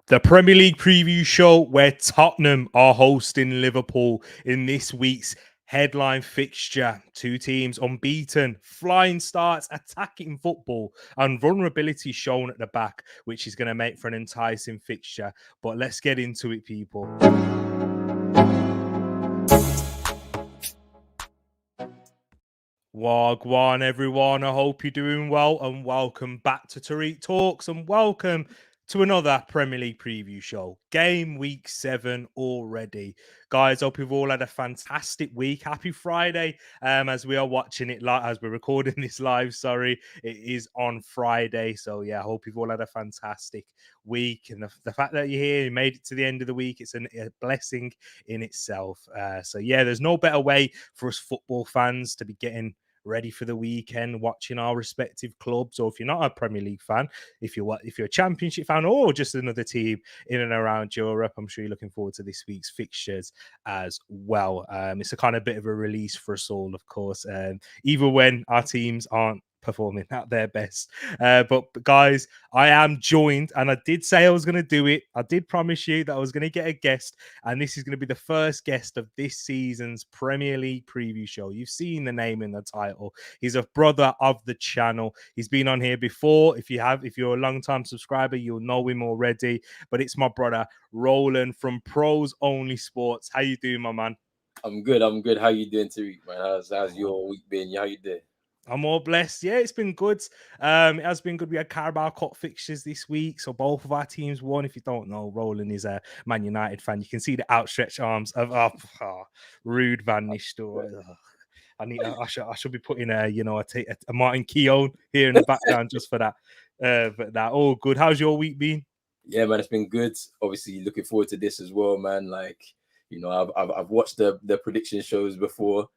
The Premier League preview show where Tottenham are hosting Liverpool in this week's headline fixture. Two teams unbeaten, flying starts, attacking football, and vulnerability shown at the back, which is going to make for an enticing fixture. But let's get into it, people. Wagwan, everyone. I hope you're doing well, and welcome back to Tereak Talks, and welcome to another Premier League preview show. Game week 7 already. Guys, hope you've all had a fantastic week. Happy Friday, as we are watching it, as we're recording this live, sorry. It is on Friday, so yeah, I hope you've all had a fantastic week. And the fact that you're here, you made it to the end of the week, it's a blessing in itself. So yeah, there's no better way for us football fans to be getting ready for the weekend, watching our respective clubs. Or if you're not a Premier League fan, if you're a Championship fan, or just another team in and around Europe, I'm sure you're looking forward to this week's fixtures as well. It's a kind of bit of a release for us all, of course, even when our teams aren't performing at their best. But guys, I am joined, and I did say I was going to do it. I did promise you that I was going to get a guest, and this is going to be the first guest of this season's Premier League preview show. You've seen the name in the title. He's a brother of the channel. He's been on here before. If you're a long-time subscriber, you'll know him already. But it's my brother Roland from Pros Only Sports. How you doing, my man? I'm good. How you doing, Tereak, man? How's your week been? How you doing? I'm all blessed. Yeah, it's been good. It has been good. We had Carabao Cup fixtures this week, so both of our teams won. If you don't know, Roland is a Man United fan. You can see the outstretched arms of Rude Van Nistelrooy. I should be putting a Martin Keown here in the background just for that. But that all good. How's your week been? Yeah, man, it's been good. Obviously, looking forward to this as well, man. Like, I've watched the prediction shows before.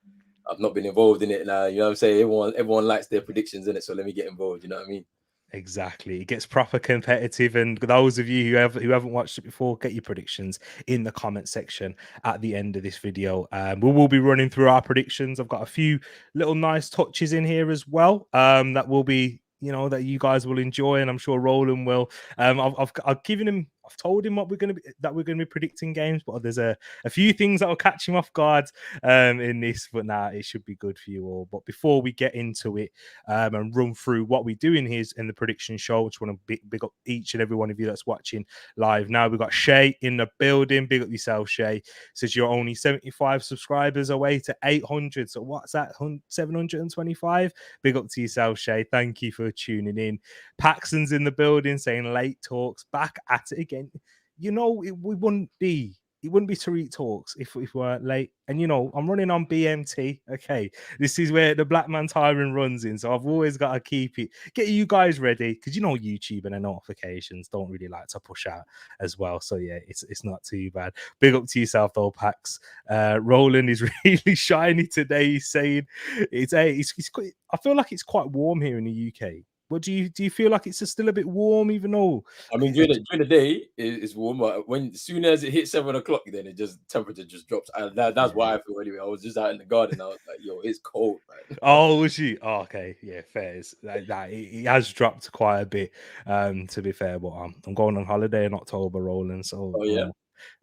I've not been involved in it now. You know what I'm saying? Everyone likes their predictions in it, so let me get involved. You know what I mean? Exactly. It gets proper competitive. And those of you who haven't watched it before, get your predictions in the comment section at the end of this video. We will be running through our predictions. I've got a few little nice touches in here as well that will be, that you guys will enjoy, and I'm sure Roland will. I've told him what we're going to be predicting games, but there's a few things that will catch him off guard in this, but it should be good for you all. But before we get into it and run through what we do in the prediction show, which I want to big up each and every one of you that's watching live now. We've got Shay in the building. Big up yourself, Shay. Says you're only 75 subscribers away to 800. So what's that? 725. Big up to yourself, Shay. Thank you for tuning in. Paxton's in the building saying late talks, back at it again. It wouldn't be Tereak Talks if we weren't late. And I'm running on BMT. Okay, this is where the Black Man Tyrant runs in, so I've always got to get you guys ready, because YouTube and the notifications don't really like to push out as well. So yeah, it's not too bad. Big up to yourself though, Pax. Roland is really shiny today. He's saying I feel like it's quite warm here in the UK. What do you feel like it's still a bit warm, even though? I mean, during the day it's warm, but as soon as it hits 7 o'clock, then temperature just drops. That's why I feel anyway. I was just out in the garden. I was like, yo, it's cold, man. Oh, was she? Oh, okay, yeah, fair. It has dropped quite a bit. To be fair, but I'm going on holiday in October, Roland. So, Oh yeah,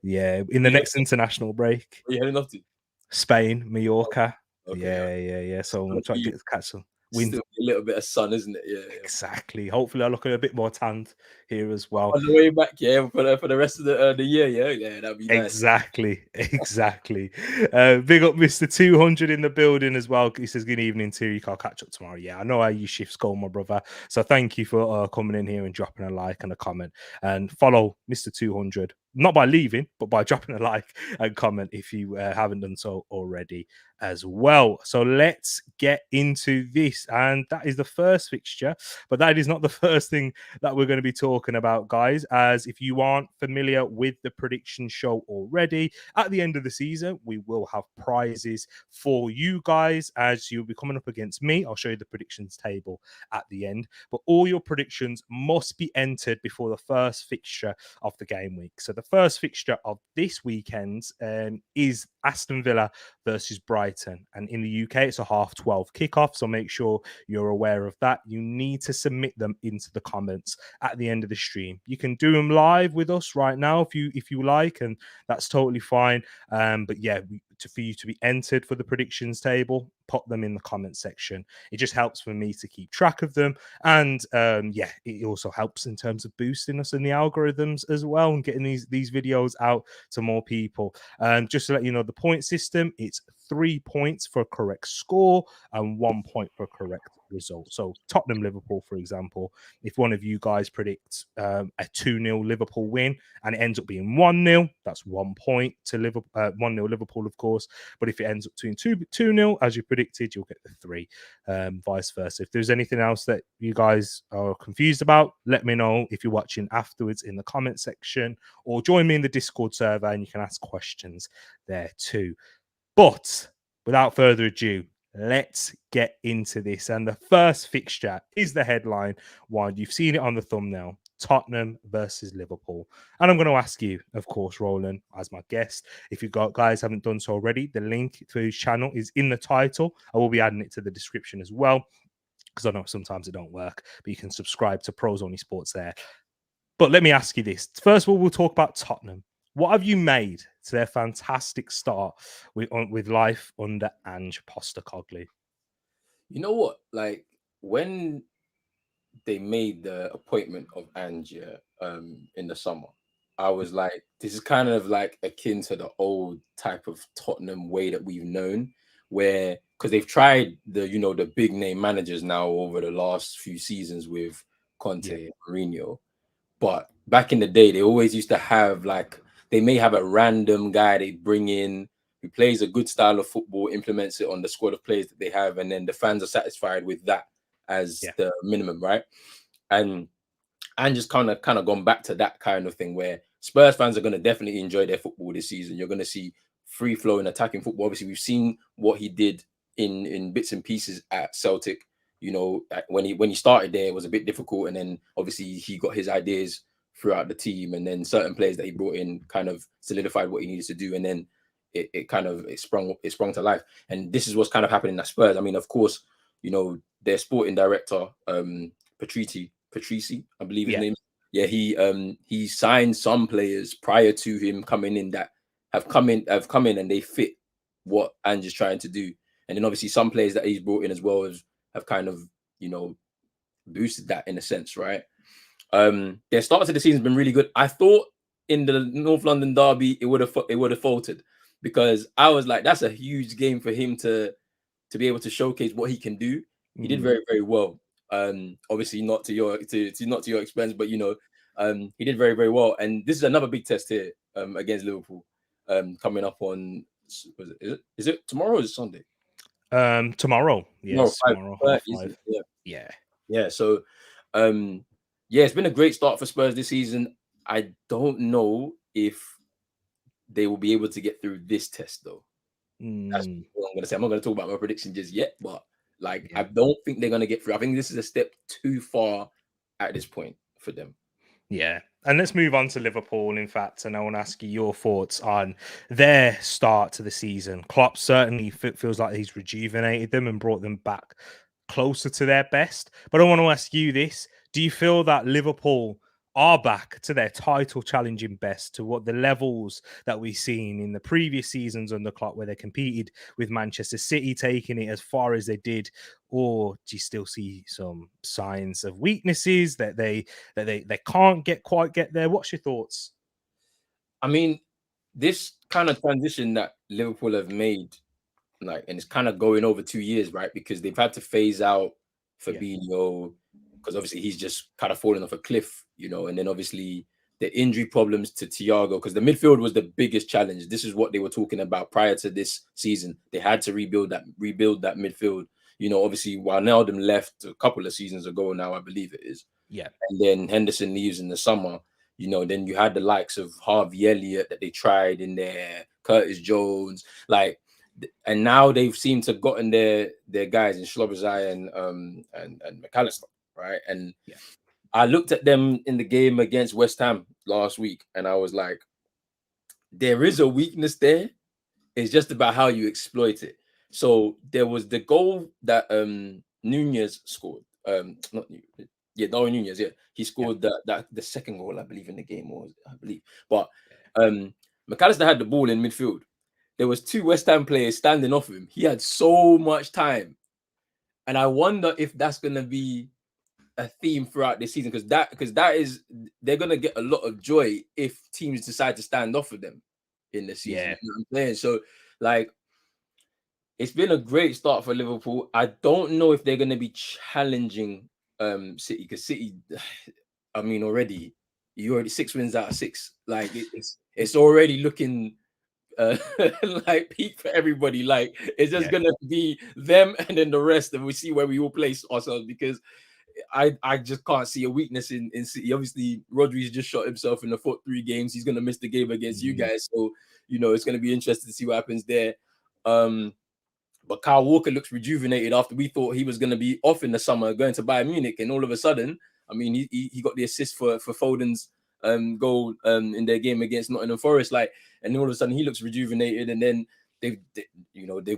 yeah, in the next international break, are you heading off to? Spain, Mallorca. Okay. Yeah. So I'm trying to catch some wind. Still a little bit of sun, isn't it? Yeah. Exactly. Hopefully, I'll look a bit more tanned here as well. On the way back, yeah, for the rest of the year, yeah, that'd be nice. Exactly. Big up Mr. 200 in the building as well. He says, good evening to you. I'll catch up tomorrow. Yeah, I know how you shifts go, my brother. So thank you for coming in here and dropping a like and a comment. And follow Mr. 200, not by leaving, but by dropping a like and comment if you haven't done so already as well. So let's get into this. And that is the first fixture, but that is not the first thing that we're going to be talking about, guys. As if you aren't familiar with the prediction show already, at the end of the season, we will have prizes for you guys as you'll be coming up against me. I'll show you the predictions table at the end, but all your predictions must be entered before the first fixture of the game week. So the first fixture of this weekend is Aston Villa versus Brighton. And in the UK, it's a 12:30 kickoff. So make sure you're aware of that. You need to submit them into the comments at the end of the stream. You can do them live with us right now if you like, and that's totally fine. But yeah, for you to be entered for the predictions table, put them in the comment section. It just helps for me to keep track of them. And yeah, it also helps in terms of boosting us in the algorithms as well and getting these videos out to more people. Just to let you know, the point system, it's 3 points for a correct score and 1 point for a correct result. So Tottenham Liverpool, for example, if one of you guys predicts a 2-0 Liverpool win and it ends up being 1-0, that's 1 point to Liverpool, 1-0 Liverpool, of course. But if it ends up being 2-0 as you predicted, you'll get the 3. Vice versa. If there's anything else that you guys are confused about, let me know if you're watching afterwards in the comment section, or join me in the Discord server and you can ask questions there too. But without further ado, let's get into this. And the first fixture is the headline one. You've seen it on the thumbnail. Tottenham versus Liverpool. And I'm going to ask you, of course, Roland, as my guest, if you guys haven't done so already, the link to his channel is in the title. I will be adding it to the description as well, because I know sometimes it don't work, but you can subscribe to Pros Only Sports there. But let me ask you this. First of all, we'll talk about Tottenham. What have you made to their fantastic start with life under Ange Postecoglou? You know what? Like, when they made the appointment of Ange in the summer, I was like, this is kind of like akin to the old type of Tottenham way that we've known, where because they've tried the big name managers now over the last few seasons with Conte and Mourinho. But back in the day, they always used to have they may have a random guy they bring in who plays a good style of football, implements it on the squad of players that they have, and then the fans are satisfied with that as the minimum, right? And just kind of gone back to that kind of thing where Spurs fans are going to definitely enjoy their football this season. You're going to see free flowing attacking football. Obviously, we've seen what he did in bits and pieces at Celtic. When he started there, it was a bit difficult, and then obviously he got his ideas throughout the team, and then certain players that he brought in kind of solidified what he needed to do, and then it sprung to life. And this is what's kind of happening at Spurs. I mean, of course, their sporting director, Patrici, I believe his name. Yeah, he signed some players prior to him coming in that have come in and they fit what Ange is trying to do. And then obviously some players that he's brought in as well have kind of, boosted that in a sense, right? Their start to the season has been really good. I thought in the North London derby it would have faltered, because I was like, that's a huge game for him to be able to showcase what he can do. He did very, very well. Obviously not to your expense, but he did very, very well. And this is another big test here against Liverpool, coming up on, is it tomorrow or is it Sunday? Tomorrow. Yes, tomorrow, 5:30. Yeah. So it's been a great start for Spurs this season. I don't know if they will be able to get through this test though. That's what I'm gonna say. I'm not gonna talk about my prediction just yet, but I don't think they're gonna get through. I think this is a step too far at this point for them. Yeah. And let's move on to Liverpool, in fact, and I want to ask you your thoughts on their start to the season. Klopp certainly feels like he's rejuvenated them and brought them back closer to their best. But I want to ask you this. Do you feel that Liverpool are back to their title challenging best, to what the levels that we've seen in the previous seasons under Klopp, where they competed with Manchester City, taking it as far as they did? Or do you still see some signs of weaknesses that they can't quite get there? What's your thoughts? I mean, this kind of transition that Liverpool have made, and it's kind of going over 2 years, right? Because they've had to phase out Fabinho, because obviously he's just kind of fallen off a cliff, and then obviously the injury problems to Thiago, because the midfield was the biggest challenge. This is what they were talking about prior to this season. They had to rebuild that midfield. Obviously Wijnaldum left a couple of seasons ago now, I believe it is. Yeah. And then Henderson leaves in the summer. Then you had the likes of Harvey Elliott that they tried in there, Curtis Jones, and now they've seemed to have gotten their guys in Schlobozai and McAllister, right? And I looked at them in the game against West Ham last week, and I was like, there is a weakness there. It's just about how you exploit it. So there was the goal that Nunez scored. Not Nunez. Yeah, Darwin Nunez. Yeah, he Yeah. scored that the second goal, I believe, in the game, was I believe. But McAllister had the ball in midfield. There was 2 West Ham players standing off him. He had so much time, and I wonder if that's gonna be a theme throughout this season, because that is, they're gonna get a lot of joy if teams decide to stand off of them in the season. Yeah. You know what I'm saying? So like, it's been a great start for Liverpool. I don't know if they're going to be challenging City, because City, I mean, already 6 wins out of 6. Like it's already looking like peak for everybody. Like it's just Yeah. gonna be them and then the rest, and we see where we all place ourselves, because I just can't see a weakness in City. Obviously, Rodri's just shot himself in the foot 3 games. He's gonna miss the game against you guys, so it's gonna be interesting to see what happens there. But Kyle Walker looks rejuvenated after we thought he was going to be off in the summer going to Bayern Munich, and all of a sudden, I mean, he got the assist for Foden's goal in their game against Nottingham Forest, like, and all of a sudden he looks rejuvenated, and then they've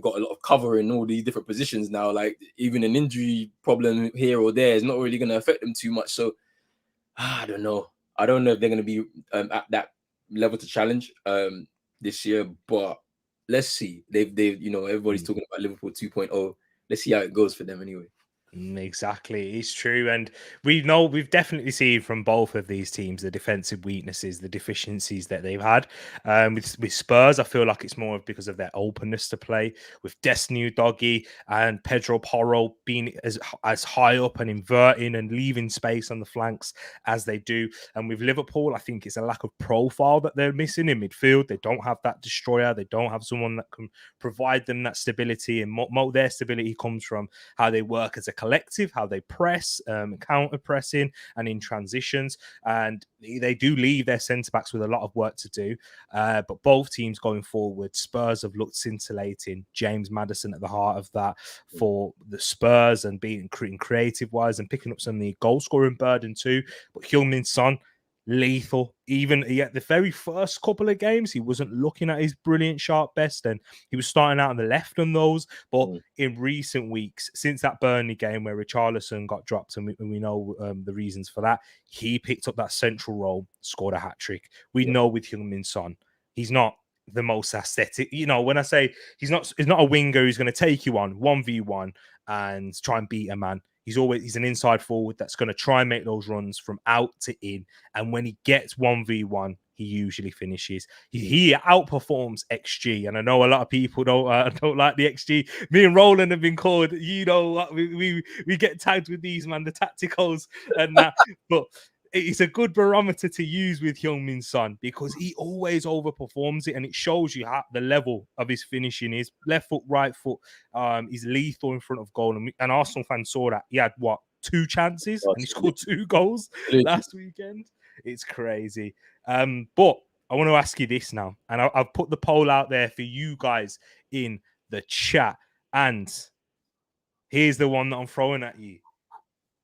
got a lot of cover in all these different positions now. Like even an injury problem here or there is not really going to affect them too much. So I don't know. I don't know if they're going to be at that level to challenge this year, but let's see. They've everybody's talking about Liverpool 2.0. Let's see how it goes for them anyway. Exactly, it's true, and we've definitely seen from both of these teams the defensive weaknesses, the deficiencies that they've had. With Spurs, I feel like it's more because of their openness to play. With Destiny Doggy and Pedro Porro being as high up and inverting and leaving space on the flanks as they do, and with Liverpool, I think it's a lack of profile that they're missing in midfield. They don't have that destroyer. They don't have someone that can provide them that stability, and their stability comes from how they work as a collective, how they press, counter pressing, and in transitions. And they do leave their centre backs with a lot of work to do. But both teams going forward, Spurs have looked scintillating. James Maddison at the heart of that for the Spurs, and being creative wise and picking up some of the goal scoring burden too. But Heung-min Son, lethal. Even at the very first couple of games, he wasn't looking at his brilliant sharp best, and he was starting out on the left on those. But in recent weeks, since that Burnley game where Richarlison got dropped, and we know the reasons for that, he picked up that central role, scored a hat-trick. We know with Heung-min Son, he's not the most aesthetic. When I say he's not a winger who's going to take you on 1v1 and try and beat a man. He's an inside forward that's going to try and make those runs from out to in. And when he gets 1v1, he usually finishes. He outperforms XG. And I know a lot of people don't like the XG. Me and Roland have been called, we get tagged with these, man, the tacticals and that. But it's a good barometer to use with Heung-min Son, because he always overperforms it, and it shows you how the level of his finishing is. Left foot, right foot, he's lethal in front of goal, and Arsenal fans saw that. He had 2 chances and he scored 2 goals last weekend. It's crazy. But I want to ask you this now, and I've put the poll out there for you guys in the chat, and here's the one that I'm throwing at you.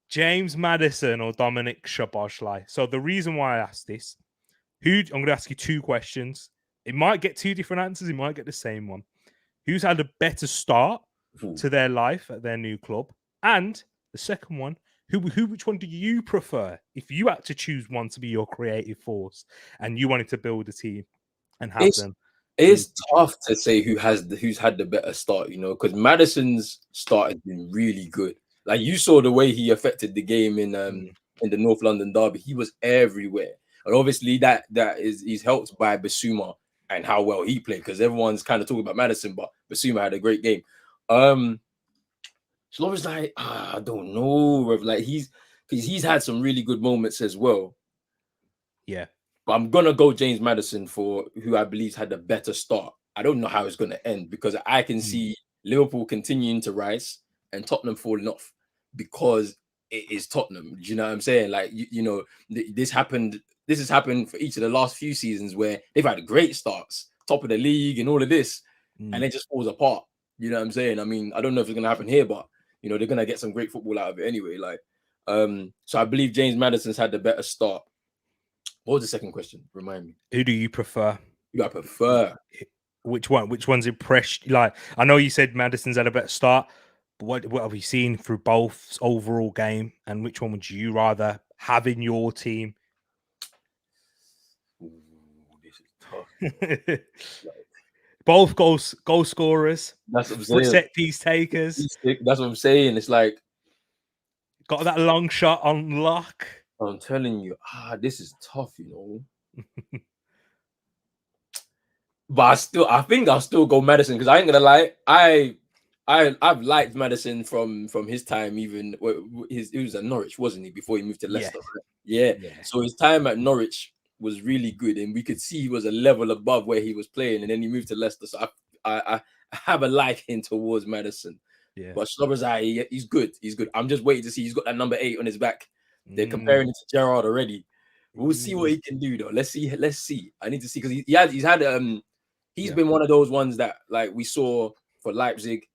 James Maddison or Dominic Szoboszlai? So the reason why I asked this, I'm going to ask you 2 questions. It might get 2 different answers. It might get the same one. Who's had a better start to their life at their new club? And the second one, which one do you prefer if you had to choose one to be your creative force and you wanted to build a team and have them? It's tough to say who's had the better start, because Maddison's start has been really good. Like you saw the way he affected the game in the North London derby. He was everywhere, and obviously he's helped by Basuma and how well he played, because everyone's kind of talking about Maddison, but Basuma had a great game. So it's like I don't know, like he's had some really good moments as well. Yeah. But I'm gonna go James Maddison for who I believe had a better start. I don't know how it's gonna end, because I can see Liverpool continuing to rise and Tottenham falling off, because it is Tottenham. Do you know what I'm saying? Like this happened. This has happened for each of the last few seasons where they've had great starts, top of the league, and all of this, and it just falls apart. You know what I'm saying? I mean, I don't know if it's gonna happen here, but they're gonna get some great football out of it anyway. Like, so I believe James Maddison's had the better start. What was the second question? Remind me. Who do you prefer? Who I prefer. Which one? Which one's impressed? Like, I know you said Madison's had a better start, but what have you seen through both overall game? And which one would you rather have in your team? Ooh, this is tough. Like, Both goal scorers, that's what I'm saying. set piece takers. That's what I'm saying. It's like Got that long shot on lock. I'm telling you, this is tough, you know. But I think I'll still go Madison because I ain't gonna lie, I've liked Madison from his time. Even he was at Norwich, wasn't he, before he moved to Leicester? Yeah. Right? Yeah. So his time at Norwich was really good, and we could see he was a level above where he was playing, and then he moved to Leicester. So I have a liking towards Madison. Yeah. But Szoboszlai, he's good. He's good. I'm just waiting to see. He's got that number 8 on his back. They're comparing it to Gerrard already. We'll see what he can do, though. Let's see. I need to see because he's been one of those ones that like we saw for Leipzig,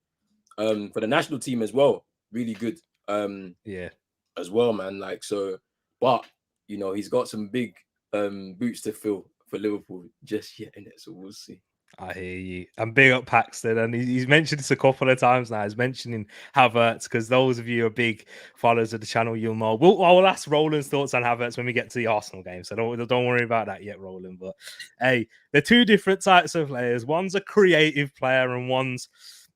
for the national team as well. Really good. As well, man. Like so, but you know, he's got some big boots to fill for Liverpool just yet, innit? So we'll see. I hear you. And big up Paxton, and he's mentioned this a couple of times now. He's mentioning Havertz because those of you who are big followers of the channel, you'll know. I'll ask Roland's thoughts on Havertz when we get to the Arsenal game, so don't worry about that yet, Roland. But hey, they're two different types of players. One's a creative player, and one's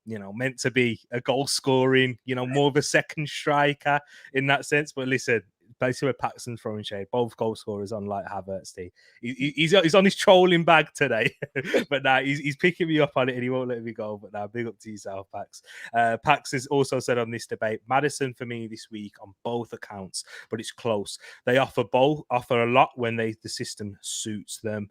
meant to be a goal scoring, more of a second striker in that sense. But listen, basically where Paxton's throwing shade, both goal scorers, unlike Havertz. He's on his trolling bag today, but now he's picking me up on it and he won't let me go. But now, big up to yourself, Pax. Pax has also said on this debate, Maddison for me this week on both accounts, but it's close. They offer a lot when the system suits them.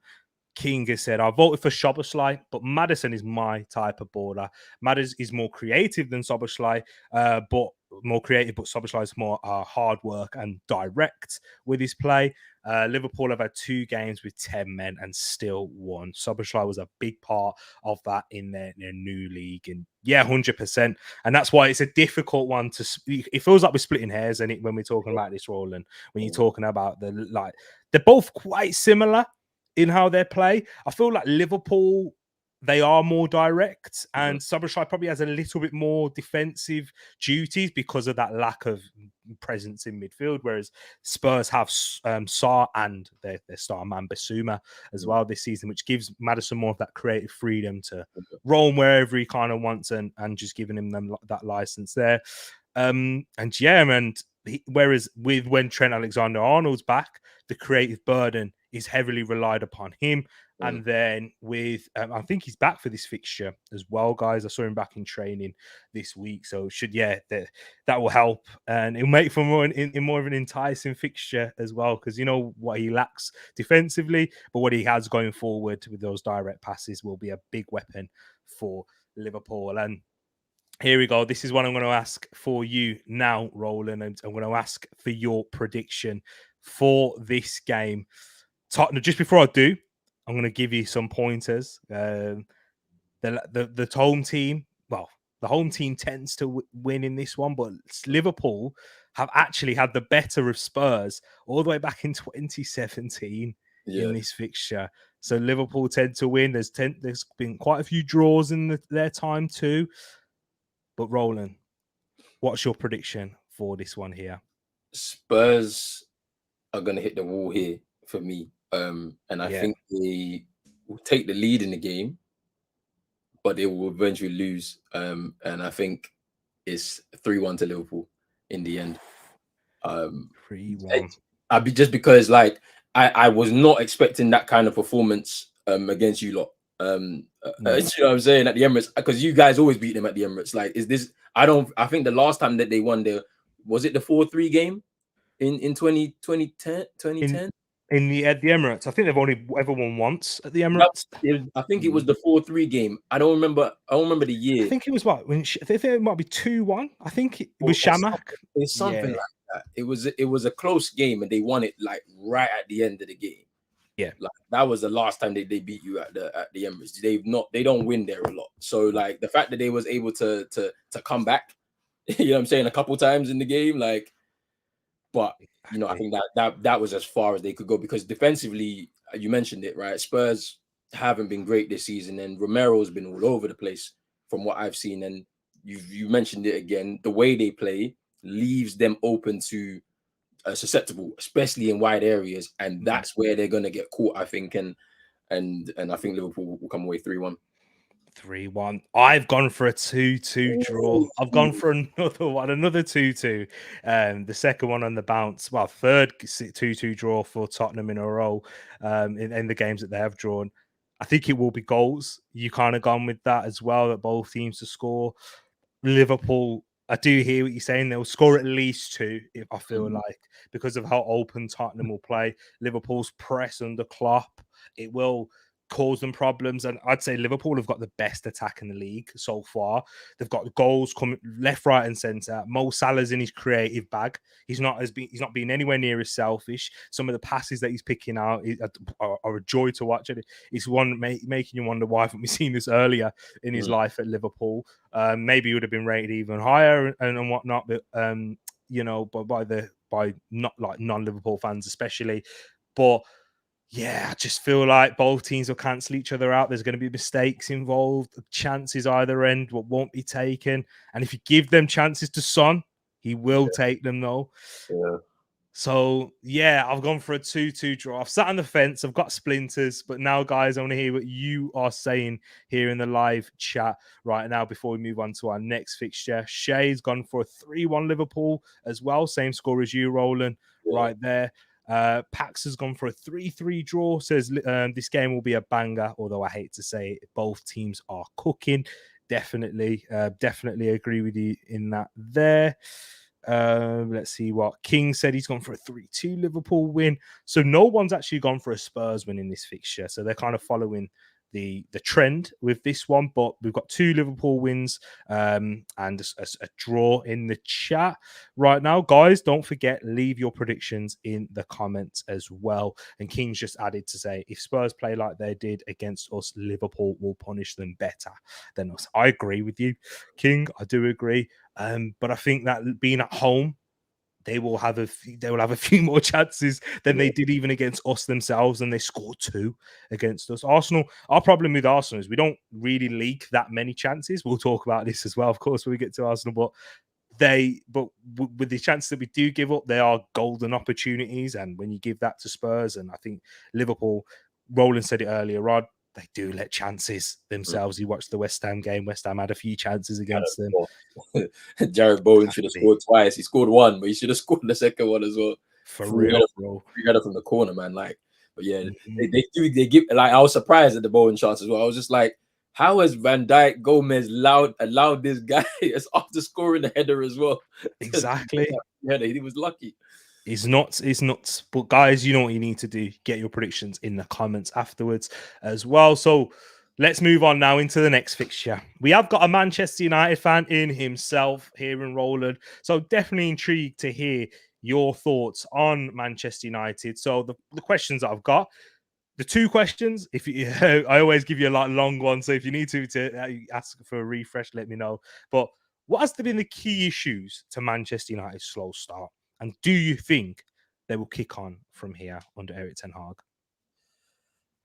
King has said, I voted for Szoboszlai, but Maddison is my type of border. Maddison is more creative than Szoboszlai, but Szoboszlai is more hard work and direct with his play. Liverpool have had 2 games with 10 men and still won. Szoboszlai was a big part of that in their new league. And yeah, 100%. And that's why it's a difficult one to... It feels like we're splitting hairs when we're talking about this, Roland. When you're talking about they're both quite similar in how they play. I feel like Liverpool, they are more direct, and Szoboszlai probably has a little bit more defensive duties because of that lack of presence in midfield, whereas Spurs have Sarr and their star man Bissouma as well this season, which gives Maddison more of that creative freedom to roam wherever he kind of wants and just giving him that license there. Whereas when Trent Alexander-Arnold's back, the creative burden is heavily relied upon him. And then with, I think he's back for this fixture as well, guys. I saw him back in training this week. So that will help. And it'll make for more of an enticing fixture as well, because you know what he lacks defensively, but what he has going forward with those direct passes will be a big weapon for Liverpool. And here we go. This is what I'm going to ask for you now, Roland. And I'm going to ask for your prediction for this game. Tottenham, just before I do, I'm going to give you some pointers. The home team, the home team tends to win in this one, but Liverpool have actually had the better of Spurs all the way back in 2017 in this fixture. So Liverpool tend to win. There's been quite a few draws in their time too. But Roland, what's your prediction for this one here? Spurs are going to hit the wall here for me. And I think they will take the lead in the game, but they will eventually lose. And I think it's 3-1 to Liverpool in the end. 3-1. I'd be just because I was not expecting that kind of performance against you lot. You know what I'm saying, at the Emirates, because you guys always beat them at the Emirates. I think the last time that they won there, was it the 4-3 game in 2010? At the Emirates, I think they've only ever won once at the Emirates. I think it was the 4-3 game. I don't remember the year. I think it was I think it might be 2-1. I think it was Shamak. It's something like that. It was a close game, and they won it right at the end of the game. Yeah, that was the last time they beat you at the Emirates. They don't win there a lot. So the fact that they was able to come back, you know what I'm saying, a couple times in the game, but I think that was as far as they could go, because defensively, you mentioned it, right? Spurs haven't been great this season, and Romero's been all over the place from what I've seen. And you mentioned it again, the way they play leaves them open to susceptible, especially in wide areas, and that's where they're going to get caught, I think. And I think Liverpool will come away 3-1. 3-1. I've gone for a 2-2 draw. I've gone for another one, another 2-2. The second one on the bounce. Well, third 2-2 draw for Tottenham in a row in the games that they have drawn. I think it will be goals. You kind of gone with that as well, that both teams to score. Liverpool, I do hear what you're saying. They'll score at least two, if I feel like, because of how open Tottenham will play. Liverpool's press under Klopp, it will cause them problems. And I'd say Liverpool have got the best attack in the league so far. They've got goals coming left, right, and centre. Mo Salah's in his creative bag. He's not being anywhere near as selfish. Some of the passes that he's picking out are a joy to watch. It's one making you wonder, why haven't we seen this earlier in his life at Liverpool? Maybe he would have been rated even higher and whatnot, but by not like non-Liverpool fans especially. But yeah, I just feel like both teams will cancel each other out. There's going to be mistakes involved, chances either end, what won't be taken. And if you give them chances to Son, he will take them though. Yeah. So, yeah, I've gone for a 2-2 draw. I've sat on the fence. I've got splinters. But now, guys, I want to hear what you are saying here in the live chat right now before we move on to our next fixture. Shay's gone for a 3-1 Liverpool as well. Same score as you, Roland, right there. Pax has gone for a 3-3 draw. Says this game will be a banger, although I hate to say it, both teams are cooking. Definitely agree with you in that there. Let's see what King said. He's gone for a 3-2 Liverpool win. So no one's actually gone for a Spurs win in this fixture. So they're kind of following the trend with this one. But we've got 2 Liverpool wins and a draw in the chat right now. Guys, don't forget, leave your predictions in the comments as well. And King's just added to say, if Spurs play like they did against us, Liverpool will punish them better than us. I agree with you, King. I do agree. But I think that being at home, they will have a few more chances than they did even against us themselves, and they scored 2 against us. Arsenal, our problem with Arsenal is we don't really leak that many chances. We'll talk about this as well, of course, when we get to Arsenal, but with the chances that we do give up, they are golden opportunities. And when you give that to Spurs, and I think Liverpool, Roland said it earlier, Rod, they do let chances themselves. You watched the West Ham game. West Ham had a few chances against them. Jared Bowen should have scored twice. He scored one, but he should have scored the second one as well. For real, bro. He from the corner, man. Like, but yeah, they give. Like, I was surprised at the Bowen chance as well. I was just like, how has Van Dijk, Gomez allowed this guy as after scoring the header as well? Exactly. Yeah, he was lucky. It's nuts. But guys, you know what you need to do. Get your predictions in the comments afterwards as well. So let's move on now into the next fixture. We have got a Manchester United fan in himself here in Roland. So definitely intrigued to hear your thoughts on Manchester United. So the questions that I've got, the 2 questions, if you, I always give you a long one. So if you need to ask for a refresh, let me know. But what has been the key issues to Manchester United's slow start? And do you think they will kick on from here under Erik ten Hag?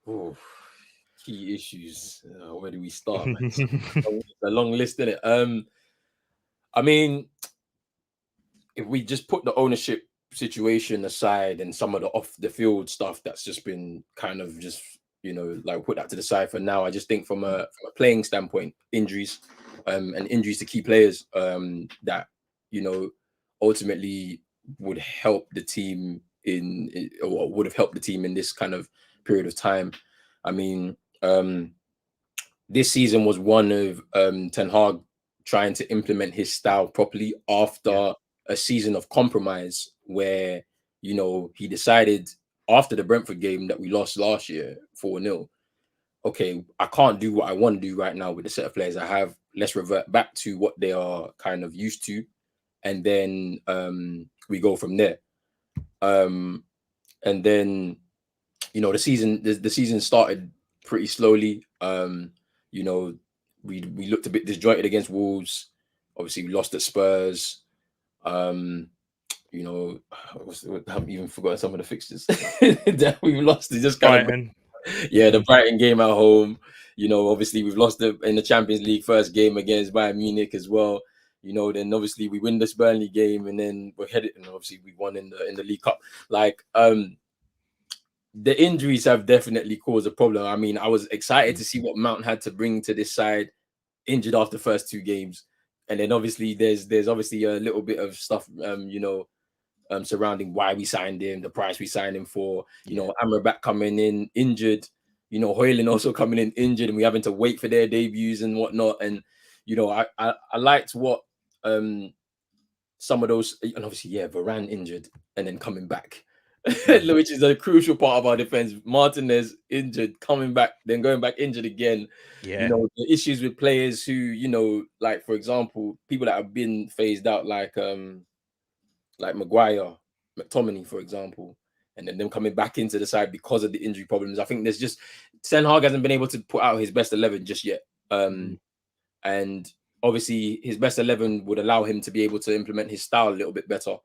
Ooh, key issues. Where do we start, man? It's a long list, isn't it? I mean, if we just put the ownership situation aside and some of the off the field stuff that's just been kind of just, like put that to the side for now, I just think from a playing standpoint, injuries and injuries to key players that, ultimately would help the team or would have helped the team in this kind of period of time. I mean, this season was one of Ten Hag trying to implement his style properly after a season of compromise where, he decided after the Brentford game that we lost last year 4-0. Okay, I can't do what I want to do right now with the set of players I have. Let's revert back to what they are kind of used to. And then we go from there. And then, the season started pretty slowly. We looked a bit disjointed against Wolves. Obviously, we lost at Spurs. I've even forgotten some of the fixtures that we've lost. It just kind Brighton. Yeah, the Brighton game at home. You know, obviously we've lost in the Champions League first game against Bayern Munich as well. You know, then obviously we win this Burnley game, and then we're headed, and obviously we won in the League Cup. Like, the injuries have definitely caused a problem. I mean, I was excited to see what Mount had to bring to this side, injured after the first 2 games, and then obviously there's obviously a little bit of stuff, surrounding why we signed him, the price we signed him for. You know, Amrabat coming in injured. You know, Hoyland also coming in injured, and we having to wait for their debuts and whatnot. And you know, I liked what some of those, and obviously, Varane injured and then coming back, which is a crucial part of our defense. Martinez injured, coming back, then going back injured again. Yeah. You know, the issues with players who, you know, like for example, people that have been phased out, like Maguire, McTominay, for example, and then them coming back into the side because of the injury problems. I think there's just Ten Hag hasn't been able to put out his best 11 just yet. And obviously his best 11 would allow him to be able to implement his style a little bit better.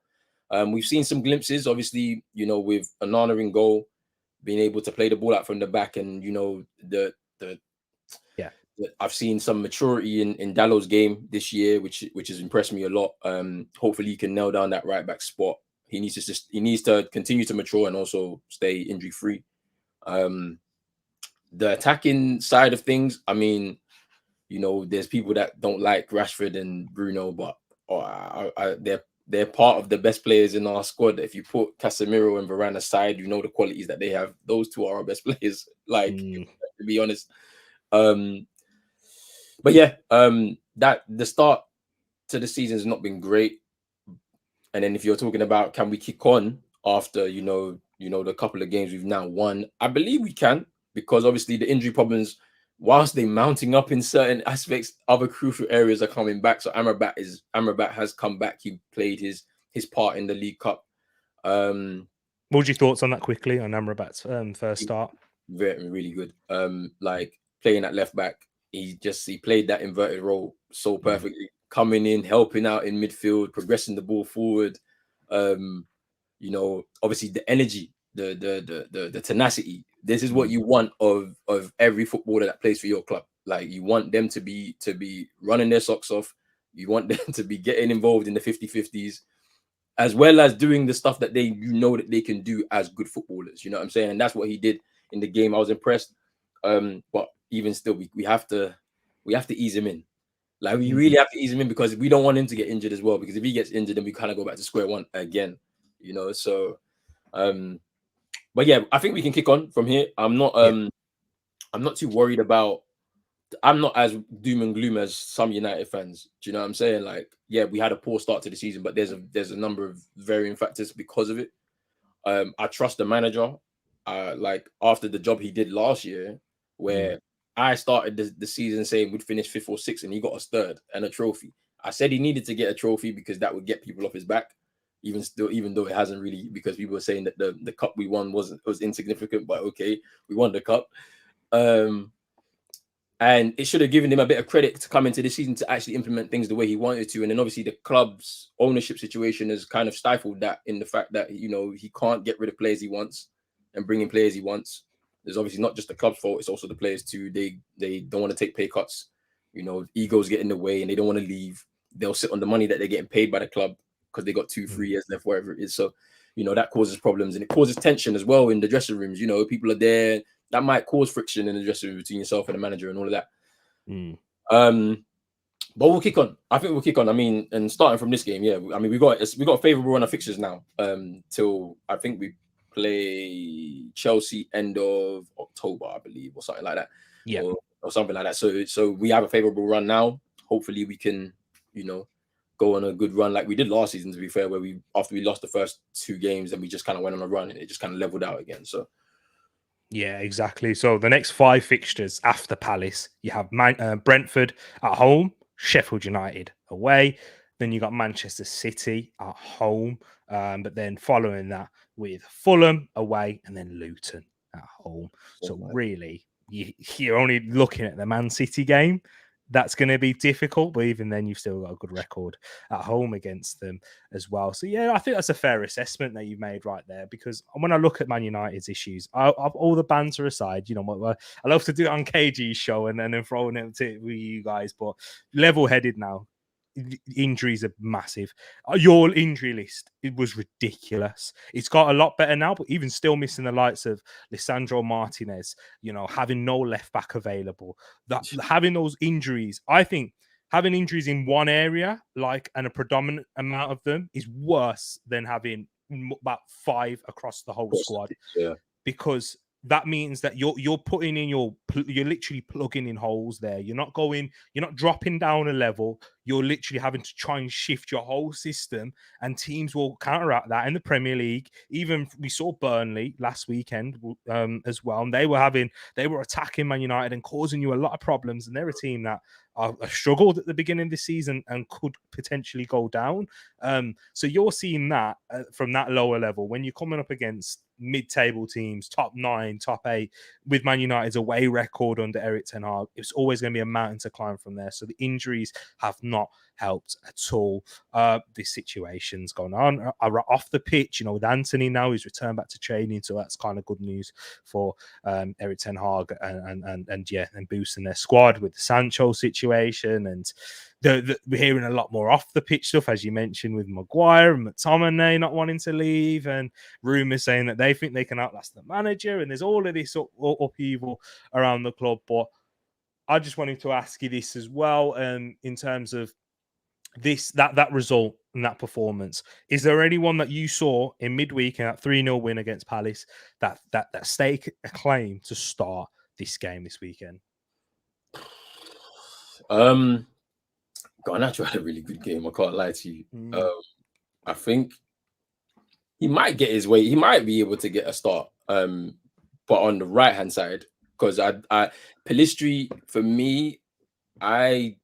We've seen some glimpses, obviously, you know, with Onana in goal, being able to play the ball out from the back, and you know, I've seen some maturity in Dallow's game this year, which has impressed me a lot. Hopefully he can nail down that right back spot. He needs to continue to mature and also stay injury free. The attacking side of things, I mean, you know, there's people that don't like Rashford and Bruno, but they're part of the best players in our squad. If you put Casemiro and Varane aside, you know the qualities that they have. Those two are our best players. Like, to be honest. But yeah, that the start to the season has not been great. And then if you're talking about can we kick on after you know the couple of games we've now won, I believe we can, because obviously the injury problems, whilst they're mounting up in certain aspects, other crucial areas are coming back. So Amrabat has come back. He played his part in the League Cup. What was your thoughts on that quickly on Amrabat's first start? Very, really good. Like playing at left back, he played that inverted role so perfectly, coming in, helping out in midfield, progressing the ball forward. You know, obviously the energy, the tenacity. This is what you want of every footballer that plays for your club. Like, you want them to be running their socks off. You want them to be getting involved in the 50-50s, as well as doing the stuff that that they can do as good footballers. You know what I'm saying? And that's what he did in the game. I was impressed. But even still, we have to ease him in. Like, we really have to ease him in, because we don't want him to get injured as well. Because if he gets injured, then we kind of go back to square one again. You know, so but yeah, I think we can kick on from here. I'm not too worried about. I'm not as doom and gloom as some United fans. Do you know what I'm saying? Like, yeah, we had a poor start to the season, but there's a number of varying factors because of it. I trust the manager. Like, after the job he did last year, where I started the season saying we'd finish 5th or 6th, and he got us 3rd and a trophy. I said he needed to get a trophy because that would get people off his back. Even though it hasn't really, because people were saying that the cup we won was insignificant, but okay, we won the cup. And it should have given him a bit of credit to come into the season to actually implement things the way he wanted to. And then obviously the club's ownership situation has kind of stifled that, in the fact that, you know, he can't get rid of players he wants and bring in players he wants. There's obviously not just the club's fault, it's also the players too. They don't want to take pay cuts. You know, egos get in the way and they don't want to leave. They'll sit on the money that they're getting paid by the club because they got 2-3 years left, whatever it is. So, you know, that causes problems, and it causes tension as well in the dressing rooms. You know, people are there. That might cause friction in the dressing room between yourself and the manager and all of that. But we'll kick on. I think we'll kick on. I mean, and starting from this game, yeah. I mean, we got a favourable run of fixtures now. Till I think we play Chelsea end of October, I believe, or something like that. Yeah, or something like that. So we have a favourable run now. Hopefully, we can, you know, go on a good run like we did last season. To be fair, where after we lost the first 2 games, and we just kind of went on a run, and it just kind of leveled out again. So. Yeah, exactly. So the next 5 fixtures after Palace, you have Brentford at home, Sheffield United away. Then you got Manchester City at home. But then following that with Fulham away, and then Luton at home. So really, you're only looking at the Man City game that's going to be difficult, but even then, you've still got a good record at home against them as well. So, yeah, I think that's a fair assessment that you've made right there, because when I look at Man United's issues, all the banter aside, you know, I love to do it on KG's show and then throwing it to you guys, but level-headed now. Injuries are massive. Your injury list, it was ridiculous. It's got a lot better now, but even still missing the likes of Lisandro Martinez, you know, having no left back available, that having those injuries, I think having injuries in one area, like, and a predominant amount of them, is worse than having about 5 across the whole squad. Yeah. Because that means that you're putting in you're literally plugging in holes there. You're not dropping down a level. You're literally having to try and shift your whole system, and teams will counteract that in the Premier League. Even we saw Burnley last weekend as well, and they were attacking Man United and causing you a lot of problems. And they're a team that struggled at the beginning of the season and could potentially go down. So you're seeing that from that lower level when you're coming up against mid-table teams, top 9, top 8, with Man United's away record under Erik ten Hag. It's always going to be a mountain to climb from there. So the injuries have not helped at all. This situation's gone on off the pitch, you know, with Anthony now, he's returned back to training, so that's kind of good news for Erik ten Hag and boosting their squad with the Sancho situation. And we're hearing a lot more off the pitch stuff, as you mentioned, with Maguire and McTominay not wanting to leave, and rumours saying that they think they can outlast the manager. And there's all of this upheaval around the club. But I just wanted to ask you this as well, in terms of that result and that performance. Is there anyone that you saw in midweek in that 3-0 win against Palace that stake a claim to start this game this weekend? Garnacho had a really good game. I can't lie to you. I think he might get his way. He might be able to get a start. But on the right hand side, because I Pellistri, for me, I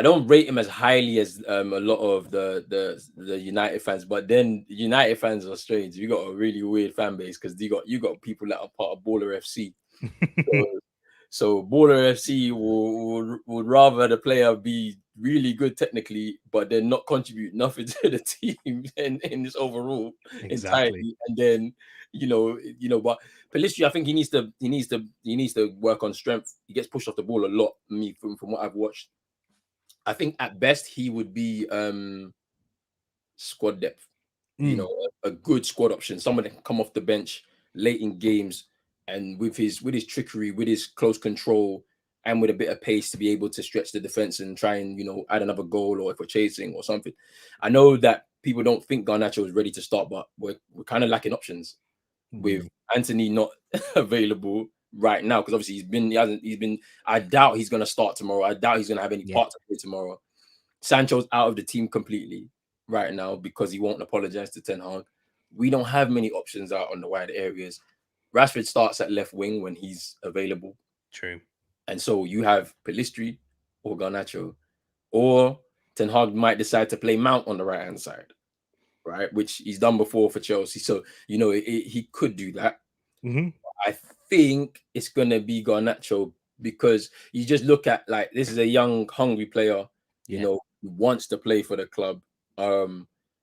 don't rate him as highly as a lot of the United fans. But then United fans are strange. You got a really weird fan base, because you got people that are part of Baller FC. So Baller FC would rather the player be really good technically, but then not contribute nothing to the team in this overall entirely. And then but Pellistri, I think he needs to work on strength. He gets pushed off the ball a lot. From what I've watched, I think at best he would be squad depth. You know, a good squad option, someone that can come off the bench late in games. And with his trickery, with his close control, and with a bit of pace to be able to stretch the defense and try and, add another goal, or if we're chasing or something. I know that people don't think Garnacho is ready to start, but we're kind of lacking options with Anthony not available right now, because obviously he's been. I doubt he's going to start tomorrow. I doubt he's going to have any part to play tomorrow. Sancho's out of the team completely right now because he won't apologize to Ten Hag. We don't have many options out on the wide areas. Rashford starts at left wing when he's available. True. And so you have Pellistri or Garnacho, or Ten Hag might decide to play Mount on the right-hand side, right? Which he's done before for Chelsea. So, he could do that. I think it's going to be Garnacho, because you just look at, like, this is a young, hungry player, who wants to play for the club.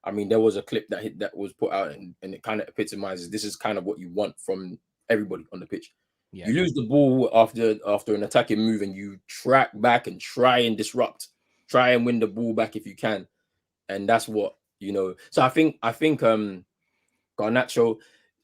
I mean, there was a clip that was put out, and it kind of epitomizes this is kind of what you want from everybody on the pitch. Yeah. You lose the ball after an attacking move, and you track back and try and disrupt, try and win the ball back if you can, and that's what So I think Garnacho.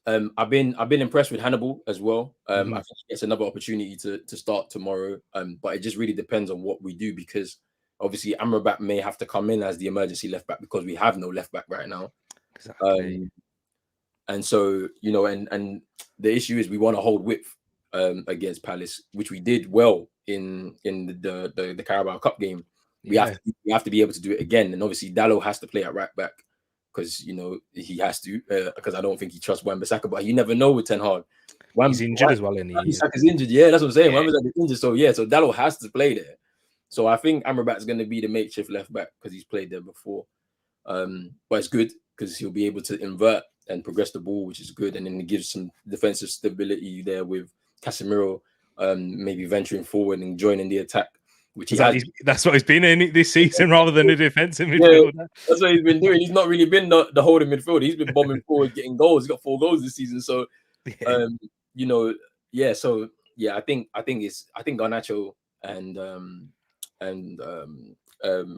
I've been impressed with Hannibal as well. I think it's another opportunity to start tomorrow. But it just really depends on what we do, because obviously Amrabat may have to come in as the emergency left back, because we have no left back right now. Exactly. And so, and the issue is we want to hold width against Palace, which we did well in the Carabao Cup game. We have to be able to do it again. And obviously Dalot has to play at right back, because he has to, because I don't think he trusts Wan-Bissaka, but you never know with Ten Hag. He's injured as well, Wan-Bissaka's injured. Yeah, that's what I'm saying. Wan-Bissaka's injured, so Dalot has to play there. So I think Amrabat is going to be the makeshift left back, because he's played there before. But it's good because he'll be able to invert and progress the ball, which is good, and then it gives some defensive stability there with Casemiro maybe venturing forward and joining the attack. which he has. That's what he's been in this season rather than a defensive Yeah, midfielder. that's what he's been doing. He's not really been the holding midfielder. He's been bombing forward, getting goals. He's got 4 goals this season. So, Yeah. you know, yeah. So yeah, I think Garnacho and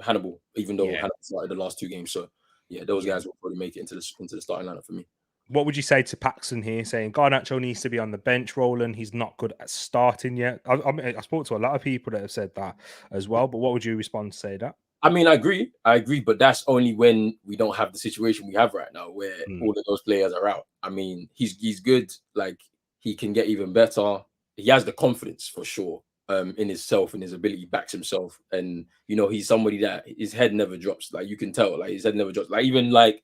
Hannibal, even though Yeah. Hannibal started the last 2 games. So yeah, those guys will probably make it into the starting lineup for me. What would you say to Paxton here, saying Garnacho needs to be on the bench, Roland? He's not good at starting yet. I spoke to a lot of people that have said that as well. But what would you respond to say that? I mean, I agree, but that's only when we don't have the situation we have right now, where all of those players are out. I mean, he's good. Like, he can get even better. He has the confidence for sure, in himself and his ability, backs himself, and he's somebody that his head never drops. Like, you can tell, like his head never drops. Like, even like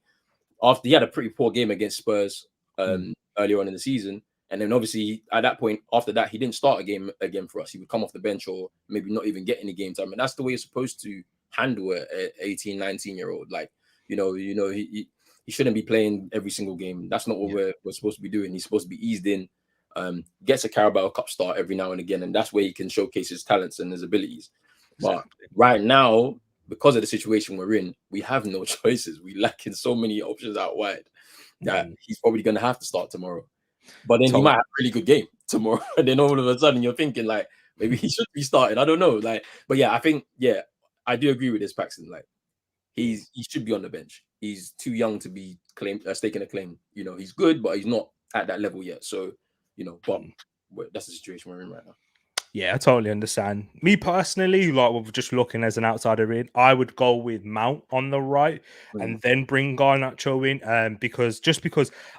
after he had a pretty poor game against Spurs earlier on in the season. And then obviously at that point, after that, he didn't start a game again for us. He would come off the bench or maybe not even get any game time. And that's the way you're supposed to handle an 18, 19-year-old. Like, he shouldn't be playing every single game. That's not what we're supposed to be doing. He's supposed to be eased in, gets a Carabao Cup start every now and again. And that's where he can showcase his talents and his abilities. But right now, because of the situation we're in, we have no choices. We lack in so many options out wide that he's probably going to have to start tomorrow. But then he might have a really good game tomorrow. And then all of a sudden you're thinking like, maybe he should be starting. I don't know. Like, but yeah, I think, I do agree with this, Paxton. Like, he should be on the bench. He's too young to be staking a claim. He's good, but he's not at that level yet. So, but that's the situation we're in right now. Yeah, I totally understand. Me personally, like, just looking as an outsider in, I would go with Mount on the right and then bring Garnacho in, because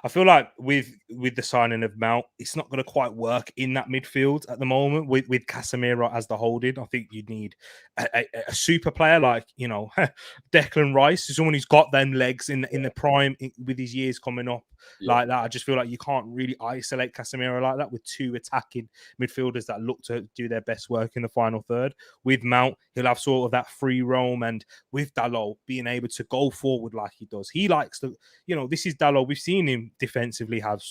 I feel like with the signing of Mount, it's not going to quite work in that midfield at the moment with Casemiro as the holding. I think you need a super player like Declan Rice, someone who's got them legs in the prime with his years coming up like that. I just feel like you can't really isolate Casemiro like that with 2 attacking midfielders that look to do their best work in the final third. With Mount, he'll have sort of that free roam, and with Dalot being able to go forward like he does. He likes to, this is Dalot. We've seen him defensively have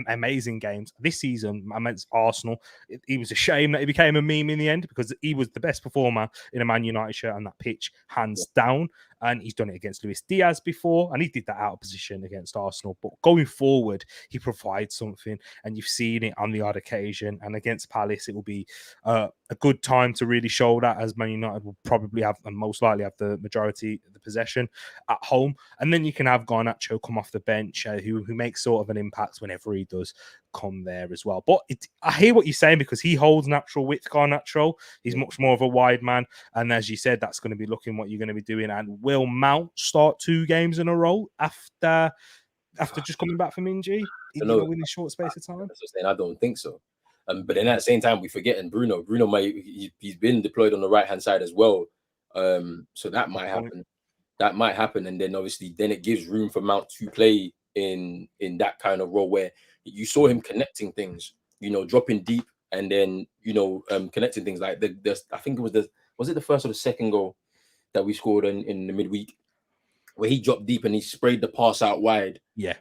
amazing games this season against Arsenal. It was a shame that he became a meme in the end because he was the best performer in a Man United shirt on that pitch, hands down. And he's done it against Luis Diaz before, and he did that out of position against Arsenal. But going forward, he provides something, and you've seen it on the odd occasion. And against Palace, it will be a good time to really show that, as Man United will probably have, and most likely have, the majority of the possession at home. And then you can have Garnacho come off the bench, who makes sort of an impact whenever he does come there as well. But I hear what you're saying, because he holds natural width, Garnacho. He's much more of a wide man. And as you said, that's going to be looking what you're going to be doing. And will Mount start 2 games in a row after just coming back from injury, in a short space of time? I don't think so. But then at the same time, we're forgetting Bruno. Bruno he's been deployed on the right hand side as well. So that might happen. That might happen, and then obviously, then it gives room for Mount to play in that kind of role where you saw him connecting things, dropping deep, and then connecting things like I think it was it the first or the second goal that we scored in the midweek, where he dropped deep and he sprayed the pass out wide. Yeah.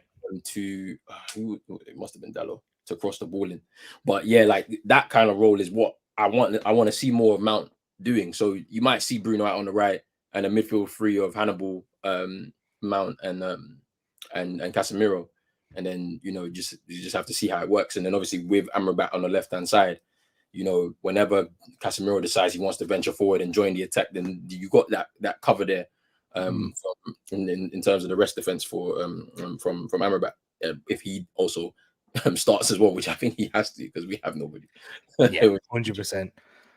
To it must have been Dalot to cross the ball in. But yeah, like that kind of role is what I want to see more of Mount doing. So you might see Bruno out on the right and a midfield 3 of Hannibal, Mount, and Casemiro. And then you just have to see how it works. And then obviously with Amrabat on the left hand side, whenever Casemiro decides he wants to venture forward and join the attack, then you got that cover there. In terms of the rest defense from Amrabat, if he also starts as well, which I think he has to, because we have nobody. Yeah, 100%.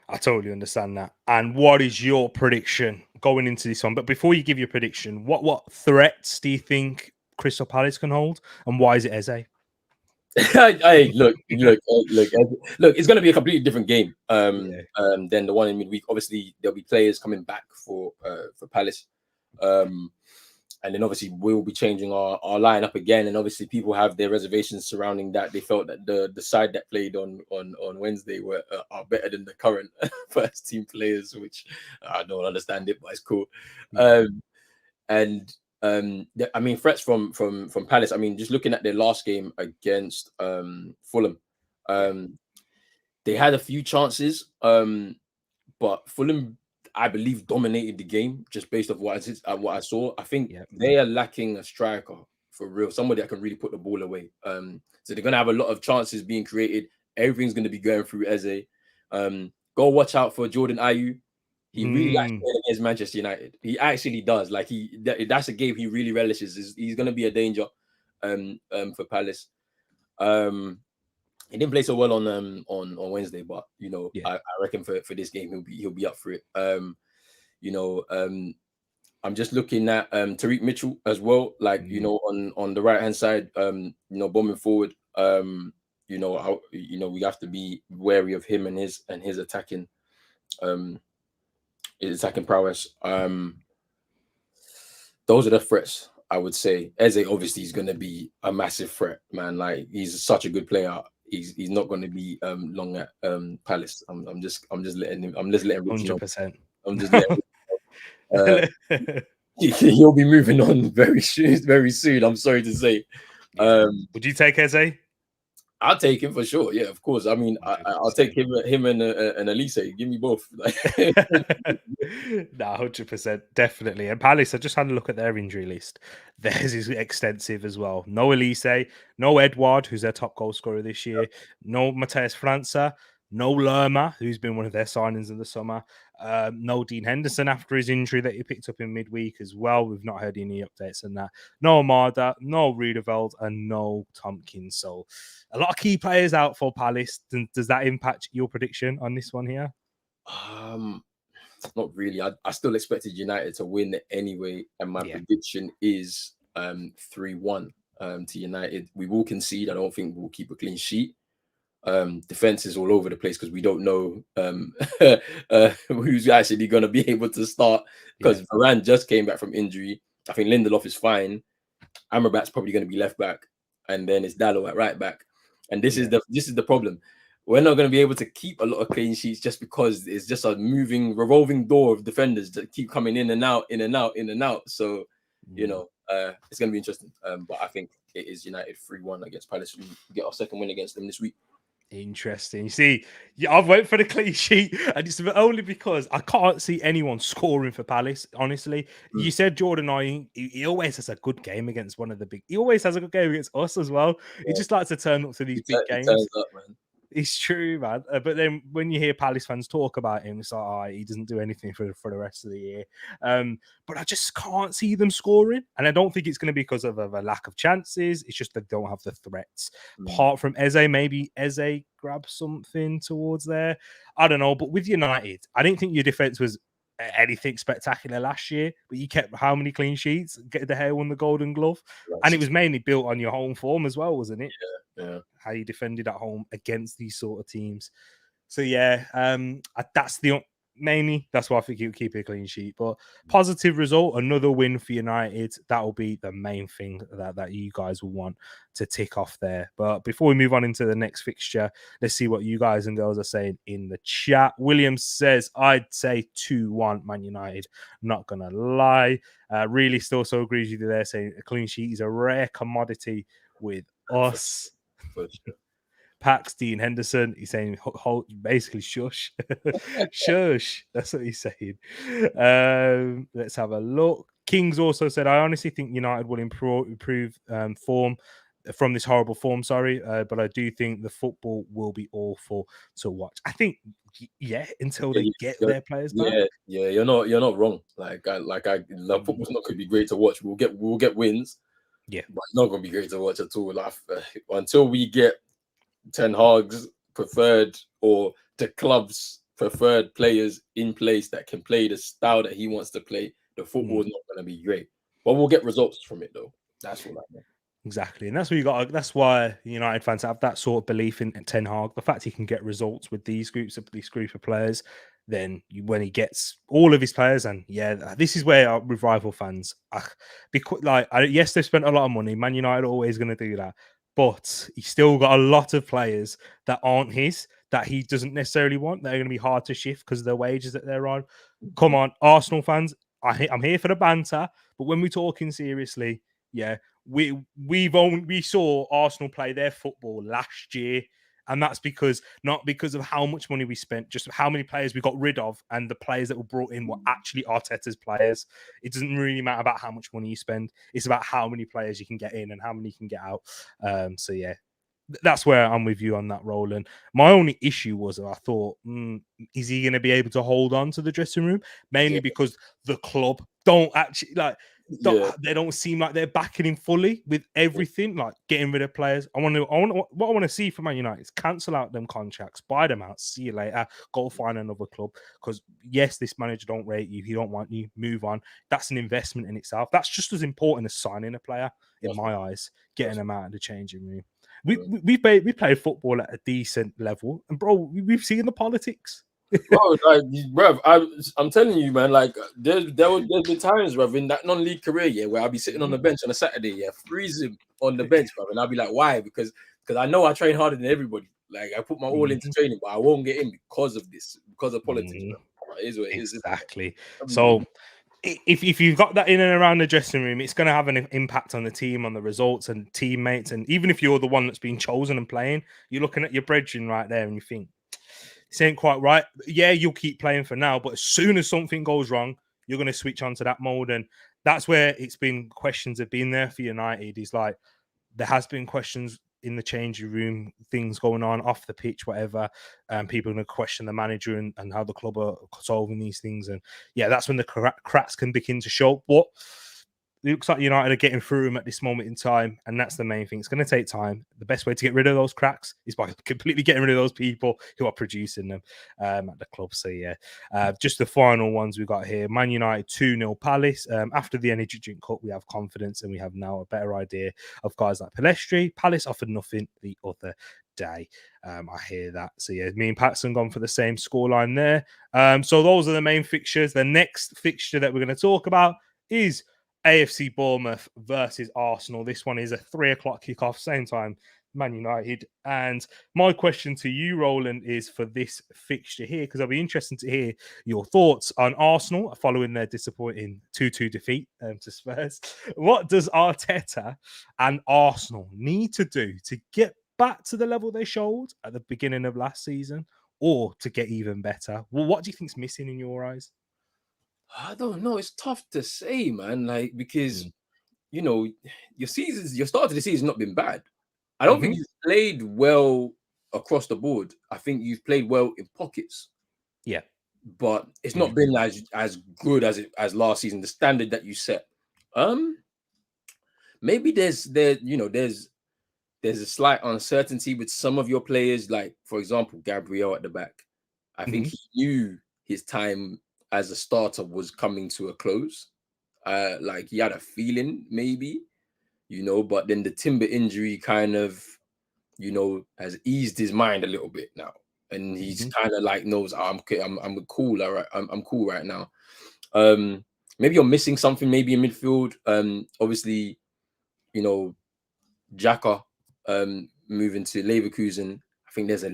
I totally understand that. And what is your prediction going into this one? But before you give your prediction, what threats do you think Crystal Palace can hold, and why is it Eze? Hey, look! It's going to be a completely different game than the one in midweek. Obviously, there'll be players coming back for Palace. And then obviously we'll be changing our lineup again, and obviously people have their reservations surrounding that. They felt that the side that played on Wednesday are better than the current first team players, which I don't understand it, but it's cool. I mean, threats from Palace. I mean, just looking at their last game against Fulham, they had a few chances, but Fulham, I believe, dominated the game just based off what I saw. I think Yeah. they are lacking a striker for real, somebody that can really put the ball away. So they're gonna have a lot of chances being created. Everything's gonna be going through Eze. Go watch out for Jordan Ayew. He really likes playing against Manchester United. He actually does. Like that's a game he really relishes. He's gonna be a danger for Palace. He didn't play so well on Wednesday, but you know, Yeah. I reckon for this game he'll be up for it. You know, I'm just looking at Tereak Mitchell as well, like you know, on the right hand side, you know, bombing forward. You know how we have to be wary of him and his attacking prowess. Those are the threats I would say. Eze obviously is going to be a massive threat, man. Like he's such a good player. He's not going to be long at Palace. I'm just letting him. I'm just letting Richie know. 100%. I'm just letting. He'll be moving on very soon. Very soon. I'm sorry to say. Yeah. Would you take Eze? I'll take him for sure. Yeah, of course. I mean, I'll take him and Elise. Give me both. Nah, 100%, definitely. And Palace, I just had a look at their injury list. Theirs is extensive as well. No Elise, no Edouard, who's their top goal scorer this year, no Mateus França, no Lerma, who's been one of their signings in the summer, no Dean Henderson after his injury that he picked up in midweek as well. We've not heard any updates on that. No Amada, no Riedeveld, and no Tompkins. So a lot of key players out for Palace. Does that impact your prediction on this one here? Not really. I still expected United to win anyway, and my prediction is 3-1 to United. We will concede. I don't think we'll keep a clean sheet. Defense is all over the place because we don't know who's actually going to be able to start because Varane just came back from injury. I think Lindelof is fine. Amrabat's probably going to be left back, and then it's Dalot at right back. And this is the problem. We're not going to be able to keep a lot of clean sheets just because it's just a revolving door of defenders that keep coming in and out, in and out, in and out. So, you know, it's going to be interesting. But I think it is United 3-1 against Palace. We get our second win against them this week. Interesting. You see, I've went for the clean sheet, and it's only because I can't see anyone scoring for Palace. Honestly, you said Jordan Ayew, he always has a good game against one of the big. He always has a good game against us as well. He just likes to turn up to these big games. Turns up, man. It's true, man. But then when you hear Palace fans talk about him, it's like, he doesn't do anything for the rest of the year. But I just can't see them scoring. And I don't think it's going to be because of a lack of chances. It's just they don't have the threats. Apart from Eze, maybe Eze grabs something towards there. I don't know. But with United, I didn't think your defense was anything spectacular last year, but you kept how many clean sheets? Get the hair won the Golden Glove, and it was mainly built on your home form as well, wasn't it? Yeah. How you defended at home against these sort of teams. So yeah, that's why I think he'll keep a clean sheet. But positive result, another win for United. That will be the main thing that you guys will want to tick off there. But before we move on into the next fixture, let's see what you guys and girls are saying in the chat. Williams says, I'd say 2-1 Man United. Not gonna lie. Really still so agrees with you there, saying a clean sheet is a rare commodity with us. For sure. Pax, Dean Henderson, he's saying basically shush. Shush. That's what he's saying. Let's have a look. Kings also said, I honestly think United will improve form from this horrible form, but I do think the football will be awful to watch. I think, until they get their players back. Yeah, you're not wrong. The football's not going to be great to watch. We'll get wins. Yeah, but it's not going to be great to watch at all. Until we get Ten Hag's preferred or the club's preferred players in place that can play the style that he wants to play, the football is not going to be great. But we'll get results from it, though. That's what I know. Exactly, and that's what you got. That's why United fans have that sort of belief in Ten Hag. The fact he can get results with these group of players, then when he gets all of his players, and this is where with rival fans, yes, they've spent a lot of money. Man United are always going to do that, but he's still got a lot of players that aren't his, that he doesn't necessarily want. They're going to be hard to shift because of the wages that they're on. Come on, Arsenal fans, I'm here for the banter, but when we're talking seriously, we saw Arsenal play their football last year, And that's not because of how much money we spent, just how many players we got rid of, and the players that were brought in were actually Arteta's players. It doesn't really matter about how much money you spend. It's about how many players you can get in and how many you can get out. So yeah, that's where I'm with you on that, Roland. My only issue was that I thought, is he going to be able to hold on to the dressing room? Mainly because the club don't actually they don't seem like they're backing him fully with everything, like getting rid of players. What I want to see from Man United is cancel out them contracts, buy them out, see you later, go find another club. Because yes, this manager don't rate you, he don't want you, move on. That's an investment in itself. That's just as important as signing a player, in my eyes, getting them out of the changing room. We played football at a decent level, and bro, we've seen the politics. Bro, like, bruv, I'm telling you, man, like there's been times, bruv, in that non-league career, where I'll be sitting on the bench on a Saturday, freezing on the bench, bruv, and I'll be like, why? Because I know I train harder than everybody. Like I put my all into training, but I won't get in because of this, because of politics. Bruv. It is what it is. Exactly. So if you've got that in and around the dressing room, it's going to have an impact on the team, on the results and teammates. And even if you're the one that's been chosen and playing, you're looking at your brethren right there and you think, this ain't quite right. Yeah, you'll keep playing for now, but as soon as something goes wrong, you're going to switch onto that mode. And that's where questions have been there for United. Is like, there has been questions in the changing room, things going on off the pitch, whatever. People are going to question the manager and how the club are solving these things. And yeah, that's when the cracks can begin to show. But it looks like United are getting through them at this moment in time, and that's the main thing. It's going to take time. The best way to get rid of those cracks is by completely getting rid of those people who are producing them at the club. So yeah, just the final ones we got here. Man United 2-0 Palace. After the Energy Drink Cup, we have confidence and we have now a better idea of guys like Palestri. Palace offered nothing the other day. I hear that. So yeah, me and Patson gone for the same scoreline there. So those are the main fixtures. The next fixture that we're going to talk about is AFC Bournemouth versus Arsenal. This one is a 3:00 kickoff, same time, Man United. And my question to you, Roland, is for this fixture here, because I'll be interested to hear your thoughts on Arsenal following their disappointing 2-2 defeat to Spurs. What does Arteta and Arsenal need to do to get back to the level they showed at the beginning of last season, or to get even better? Well, what do you think's missing in your eyes? I don't know. It's tough to say, man. Like, because your start of the season not been bad. I don't think you've played well across the board. I think you've played well in pockets. Yeah, but it's not been as good as last season. The standard that you set. Maybe there's a slight uncertainty with some of your players. Like, for example, Gabriel at the back. I think he knew his time as a starter was coming to a close. Like he had a feeling, maybe, but then the Timber injury kind of, has eased his mind a little bit now. And he's kind of like knows, I'm cool, all right. I'm cool right now. Maybe you're missing something, maybe in midfield. Obviously, Xhaka moving to Leverkusen. I think there's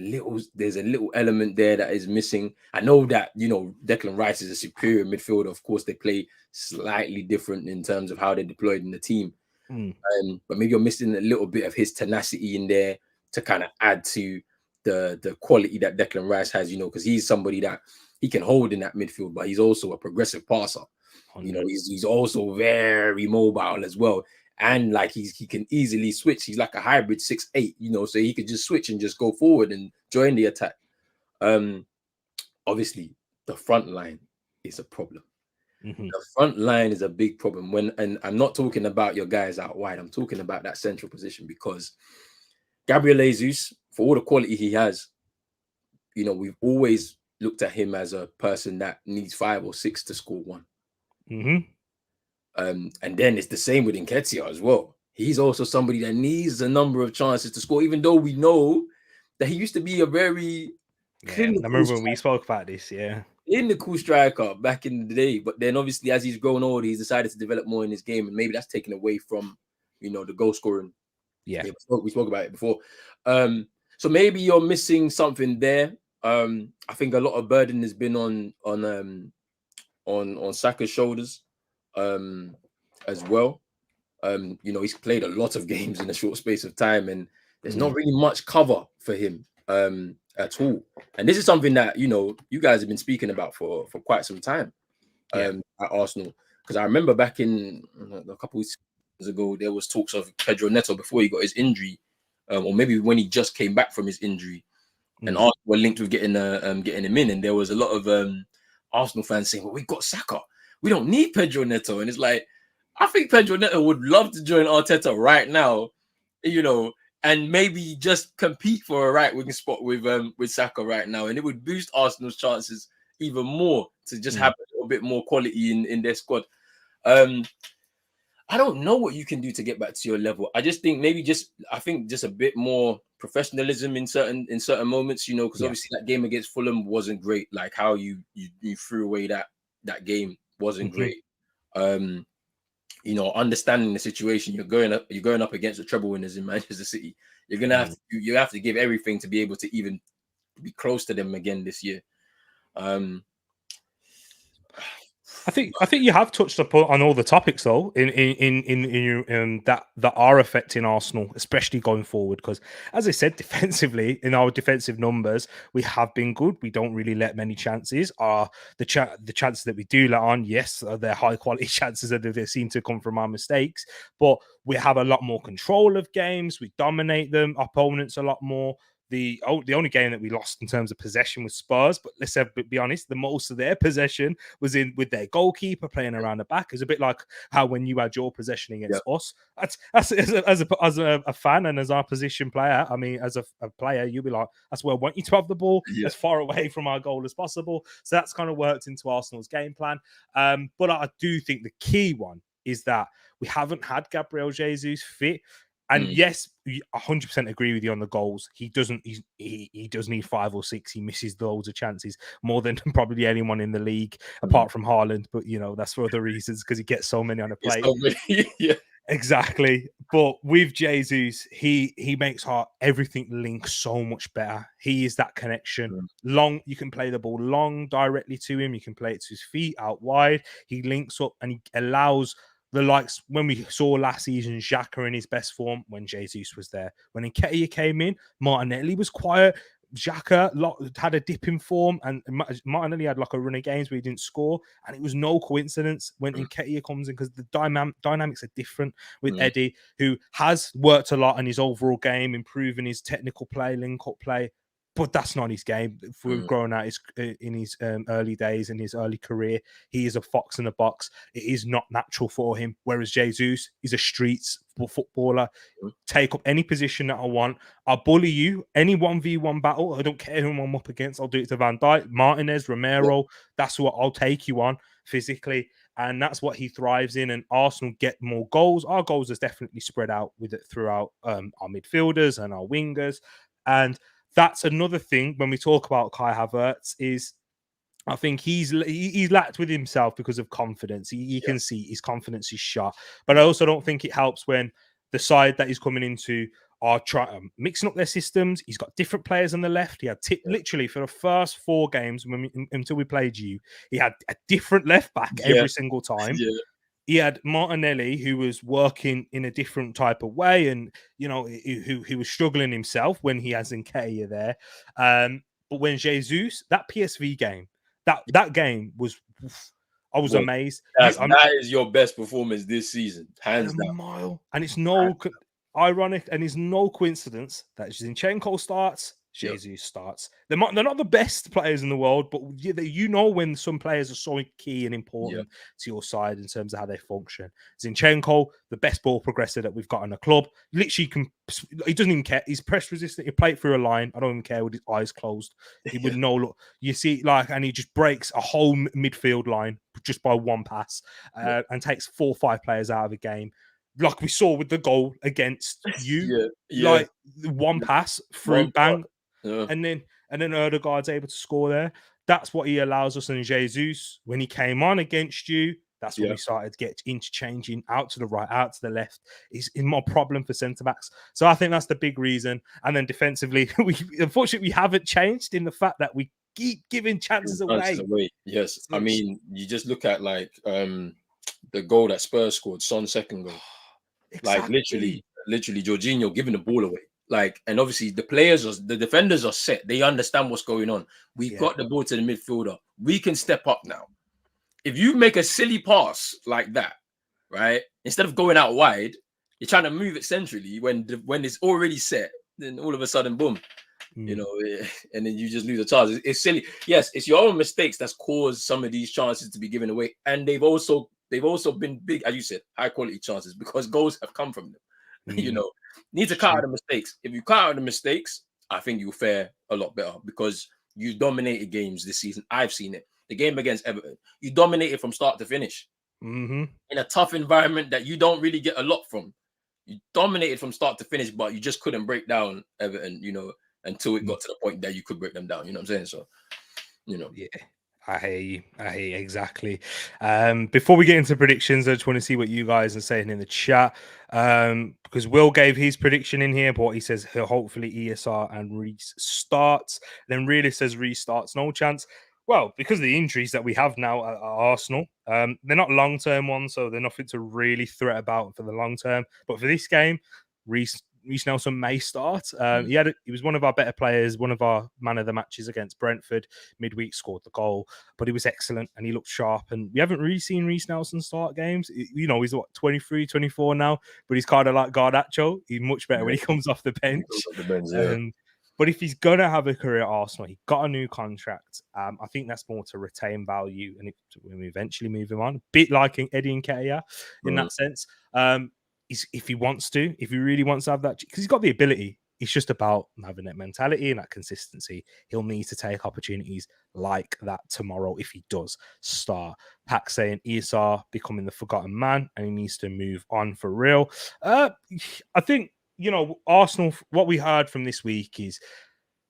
a little element there that is missing. I know that Declan Rice is a superior midfielder. Of course, they play slightly different in terms of how they're deployed in the team. But maybe you're missing a little bit of his tenacity in there to kind of add to the quality that Declan Rice has. Because he's somebody that he can hold in that midfield, but he's also a progressive passer. He's also very mobile as well. And like he can easily switch. He's like a hybrid 6'8", so he could just switch and just go forward and join the attack. Obviously, the front line is a problem. The front line is a big problem. And I'm not talking about your guys out wide. I'm talking about that central position, because Gabriel Jesus, for all the quality he has, we've always looked at him as a person that needs 5 or 6 to score one. And then it's the same with Nketiah as well. He's also somebody that needs a number of chances to score, even though we know that he used to be a very clinical. I remember when we spoke about this, clinical striker back in the day. But then obviously as he's grown older, he's decided to develop more in his game, and maybe that's taken away from the goal scoring. Yeah, we spoke about it before. So maybe you're missing something there. I think a lot of burden has been on Saka's shoulders. As well. He's played a lot of games in a short space of time, and there's not really much cover for him. at all. And this is something that, you know, you guys have been speaking about for quite some time at Arsenal. Because I remember back in a couple of years ago, there was talks of Pedro Neto before he got his injury, or maybe when he just came back from his injury, and Arsenal were linked with getting him in. And there was a lot of Arsenal fans saying, "Well, we got Saka, we don't need Pedro Neto." And it's like, I think Pedro Neto would love to join Arteta right now, you know, and maybe just compete for a right wing spot with Saka right now, and it would boost Arsenal's chances even more to just have a little bit more quality in their squad. I don't know what you can do to get back to your level. I just think maybe just a bit more professionalism in certain moments, you know, because obviously that game against Fulham wasn't great. Like how you threw away that game wasn't great. You know, understanding the situation, you're going up against the treble winners in Manchester City. You're gonna have to give everything to be able to even be close to them again this year. I think you have touched upon on all the topics though in that are affecting Arsenal, especially going forward. Because as I said, defensively in our defensive numbers, we have been good. We don't really let many chances. The chances that we do let on, yes, they're high quality chances that they seem to come from our mistakes, but we have a lot more control of games. We dominate them opponents a lot more. The only game that we lost in terms of possession was Spurs, but let's be honest, the most of their possession was in with their goalkeeper playing around the back. It's a bit like how when you had your possession against us. That's as a fan and as our position player. I mean, as a player, you'll be like, that's where I want you to have the ball as far away from our goal as possible. So that's kind of worked into Arsenal's game plan. But I do think the key one is that we haven't had Gabriel Jesus fit. And yes, 100% agree with you on the goals. He doesn't. He does need 5 or 6. He misses loads of chances, more than probably anyone in the league, apart from Haaland. But you know that's for other reasons because he gets so many on a plate. Exactly. But with Jesus, he makes everything link so much better. He is that connection. Long, you can play the ball long directly to him. You can play it to his feet out wide. He links up and he allows the likes when we saw last season, Xhaka in his best form when Jesus was there. When Nketiah came in, Martinelli was quiet. Xhaka had a dip in form, and Martinelli had like a run of games where he didn't score, and it was no coincidence when Nketiah comes in because the dynamics are different with Eddie, who has worked a lot on his overall game, improving his technical play, link-up play. But that's not his game. If we're growing out in his early days, in his early career, he is a fox in a box. It is not natural for him. Whereas Jesus is a streets footballer. Take up any position that I want. I'll bully you. Any 1v1 battle. I don't care who I'm up against. I'll do it to Van Dijk, Martinez, Romero. That's what I'll take you on physically. And that's what he thrives in. And Arsenal get more goals. Our goals is definitely spread out with it throughout our midfielders and our wingers. And that's another thing when we talk about Kai Havertz is I think he's lacked with himself because of confidence. You can see his confidence is shot. But I also don't think it helps when the side that he's coming into are mixing up their systems. He's got different players on the left. He had literally for the first 4 games until we played you, he had a different left back every single time. He had Martinelli, who was working in a different type of way, and you know, who was struggling himself when he has Nketiah there. But when Jesus, that PSV game, that game was, I was amazed. That is your best performance this season, hands down. Mile, and it's no ironic, and it's no coincidence that Zinchenko starts. Jesus starts. They're not the best players in the world, but you know when some players are so key and important to your side in terms of how they function. Zinchenko, the best ball progressor that we've got in the club, literally he doesn't even care. He's press resistant. He played through a line. I don't even care with his eyes closed. He would know. Look, you see, and he just breaks a whole midfield line just by one pass, and takes 4 or 5 players out of the game. Like we saw with the goal against you, like one pass through, bang. And then Erdegaard's able to score there. That's what he allows us. And Jesus, when he came on against you, that's when we started to get interchanging out to the right, out to the left. It's more problem for centre backs. So I think that's the big reason. And then defensively, unfortunately we haven't changed in the fact that we keep giving chances away. Yes, I mean, you just look at like the goal that Spurs scored, Son's second goal. Exactly. Like literally Jorginho giving the ball away. Like, and obviously the defenders are set. They understand what's going on. We've Yeah. got the ball to the midfielder. We can step up now. If you make a silly pass like that, right, instead of going out wide, you're trying to move it centrally when it's already set. Then all of a sudden, boom, you know, and then you just lose a chance. It's silly. Yes, it's your own mistakes that's caused some of these chances to be given away, and they've also been big, as you said, high quality chances because goals have come from them. You know, need to cut out the mistakes. If you cut out the mistakes, I think you'll fare a lot better because you dominated games this season. I've seen it. The game against Everton, you dominated from start to finish in a tough environment that you don't really get a lot from. You dominated from start to finish, but you just couldn't break down Everton, you know, until it got to the point that you could break them down. You know what I'm saying? So, you know. Yeah. I hear you. I hear you exactly. Before we get into predictions, I just want to see what you guys are saying in the chat. Because Will gave his prediction in here, but he says he'll hopefully ESR and Reece starts. Then really says restarts, no chance. Well, because of the injuries that we have now at Arsenal, they're not long-term ones, so they're nothing to really threat about for the long term. But for this game, Reece Nelson may start. He was one of our better players, one of our man of the matches against Brentford. Midweek scored the goal, but he was excellent and he looked sharp. And we haven't really seen Reece Nelson start games. You know, he's what, 23, 24 now, but he's kind of like Garnacho. He's much better when he comes off the bench. But if he's going to have a career at Arsenal, he got a new contract. I think that's more to retain value and when we eventually move him on. A bit like Eddie Nketiah in that sense. If he wants to, if he really wants to have that, because he's got the ability, it's just about having that mentality and that consistency. He'll need to take opportunities like that tomorrow if he does start. Pack saying ESR becoming the forgotten man and he needs to move on for real. I think, you know, Arsenal, what we heard from this week is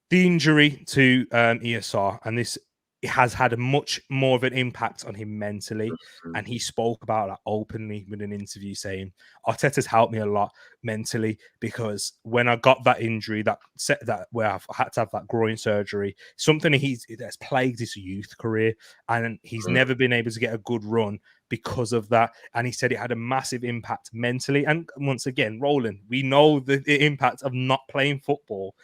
the injury to ESR, and this has had a much more of an impact on him mentally. And he spoke about that openly in an interview, saying Arteta's helped me a lot mentally because when I got that injury, where I've had to have that groin surgery, something that's plagued his youth career, and he's never been able to get a good run because of that. And he said it had a massive impact mentally. And once again, Roland, we know the impact of not playing football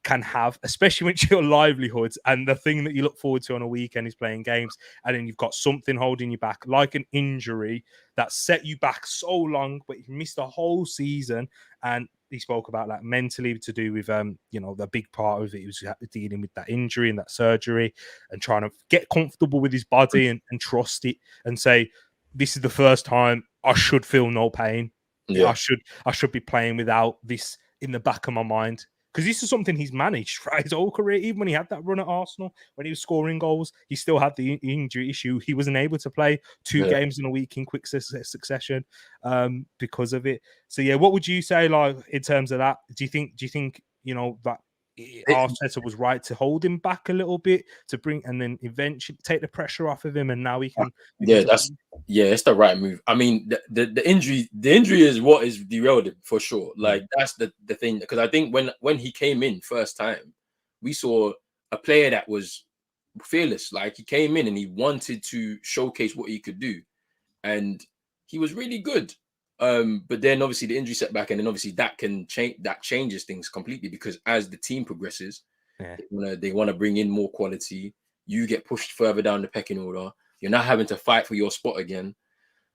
can have, especially when it's your livelihood and the thing that you look forward to on a weekend is playing games, and then you've got something holding you back, like an injury that set you back so long, but you missed a whole season. And he spoke about that mentally to do with, you know, the big part of it was dealing with that injury and that surgery and trying to get comfortable with his body and trust it and say, this is the first time I should feel no pain. I should be playing without this in the back of my mind. Because this is something he's managed throughout his whole career. Even when he had that run at Arsenal, when he was scoring goals, he still had the injury issue. He wasn't able to play 2 games in a week in quick succession because of it. So, yeah, what would you say, like, in terms of that? Do you think you know, that Arteta was right to hold him back a little bit to bring, and then eventually take the pressure off of him, and now he can? It's the right move. I mean, the injury is what is derailed him for sure. Like that's the thing, because I think when he came in first time, we saw a player that was fearless. Like he came in and he wanted to showcase what he could do, and he was really good. But then obviously the injury setback, and then obviously that can change. That changes things completely because as the team progresses, they want to bring in more quality. You get pushed further down the pecking order. You're now having to fight for your spot again.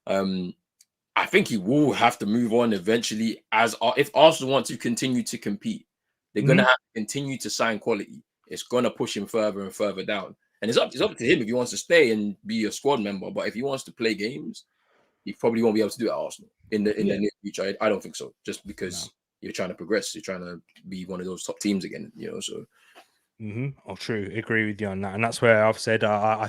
I think he will have to move on eventually. If Arsenal want to continue to compete, they're going to have to continue to sign quality. It's going to push him further and further down. And it's up to him if he wants to stay and be a squad member. But if he wants to play games, he probably won't be able to do it at Arsenal in the near future. I don't think so. Just because you're trying to progress, you're trying to be one of those top teams again. You know, so. Oh, true. Agree with you on that, and that's where I've said I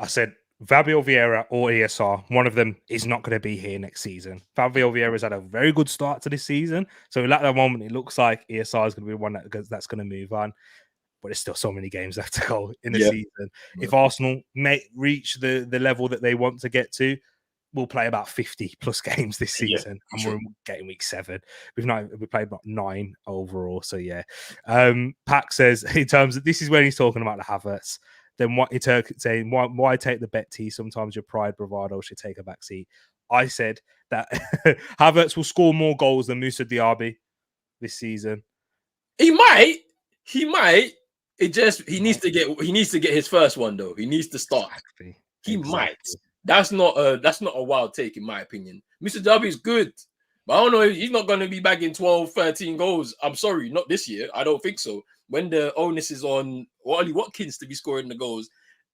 said Fabio Vieira or ESR. One of them is not going to be here next season. Fabio Vieira's had a very good start to this season, so at that moment it looks like ESR is going to be one that's going to move on. But there's still so many games left to go in the season. If Arsenal may reach the level that they want to get to, we'll play about 50 plus games this season, and we're getting week 7. We played about 9 overall. So Pack says in terms of this is when he's talking about the Havertz. Then what saying why take the bet T? Sometimes your pride bravado should take a back seat. I said that Havertz will score more goals than Musa Diaby. this season? He might. He needs to get his first one though. He needs to start. Exactly. He might. That's not a wild take in my opinion. Mr. W is good. But I don't know, he's not going to be bagging 12, 13 goals. I'm sorry, not this year. I don't think so. When the onus is on Ollie Watkins to be scoring the goals,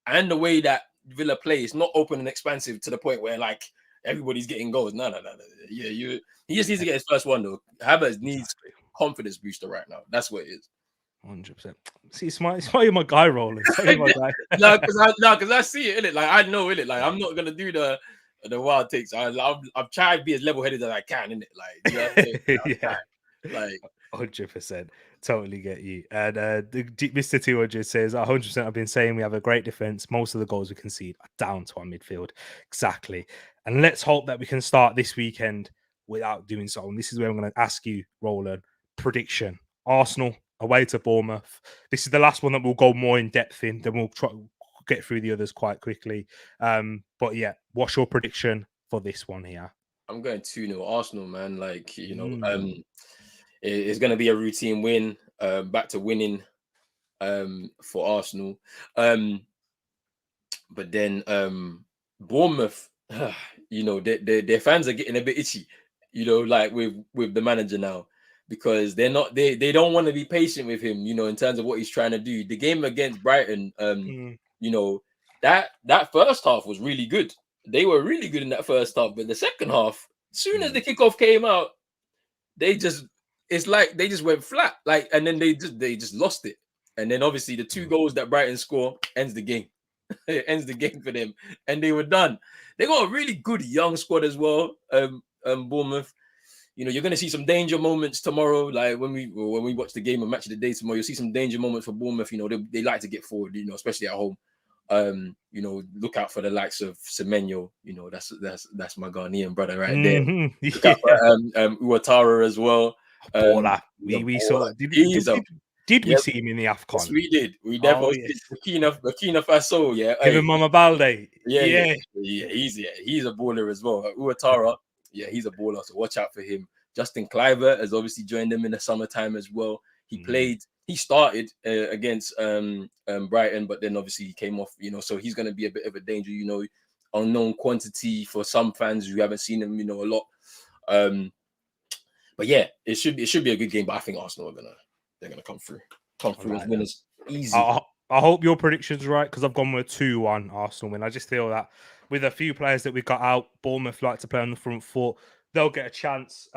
and the way that Villa play is not open and expansive to the point where like everybody's getting goals. No. Yeah, he just needs to get his first one though. Havertz needs confidence booster right now. That's what it is. 100%. See, it's why you're my guy, Roland. No, because I see it in it. Like I know in it. Like I'm not gonna do the wild takes. I've tried to be as level headed as I can in it. Like, you know what I mean? Yeah, like 100%. Totally get you. And Mr. 200 says 100%. I've been saying we have a great defense. Most of the goals we concede are down to our midfield. Exactly. And let's hope that we can start this weekend without doing so. And this is where I'm going to ask you, Roland, prediction. Arsenal away to Bournemouth. This is the last one that we'll go more in depth in. Then we'll try get through the others quite quickly. But yeah, what's your prediction for this one here? I'm going 2-0 Arsenal, man. Like, it's going to be a routine win. Back to winning for Arsenal. But then Bournemouth, their fans are getting a bit itchy, like with the manager now, because they don't want to be patient with him, in terms of what he's trying to do. The game against Brighton, that first half was really good. They were really good in that first half, but the second half, as soon as the kickoff came out, it's like they just went flat, like, and then they just lost it. And then obviously the 2 goals that Brighton score ends the game. It ends the game for them, and they were done. They got a really good young squad as well. Bournemouth, you're going to see some danger moments tomorrow. Like when we watch the game and match of the day tomorrow, you'll see some danger moments for Bournemouth. They like to get forward, especially at home. Look out for the likes of Semenyo. That's my Ghanaian brother right there. Look out for Ouattara as well. We saw. Did we see him in the AFCON? Yes, we did. We definitely did. Burkina Faso, yeah. Him and Mama Balde. Yeah. He's a baller as well. Ouattara, yeah, he's a baller. So watch out for him. Justin Cliver has obviously joined them in the summertime as well. He started against Brighton, but then obviously he came off, so he's going to be a bit of a danger, unknown quantity for some fans who haven't seen him, a lot. But yeah, it should be a good game. But I think Arsenal they're gonna come through as winners. Easy. I hope your prediction's right, because I've gone with 2-1 Arsenal win. I just feel that with a few players that we got out, Bournemouth like to play on the front foot. They'll get a chance.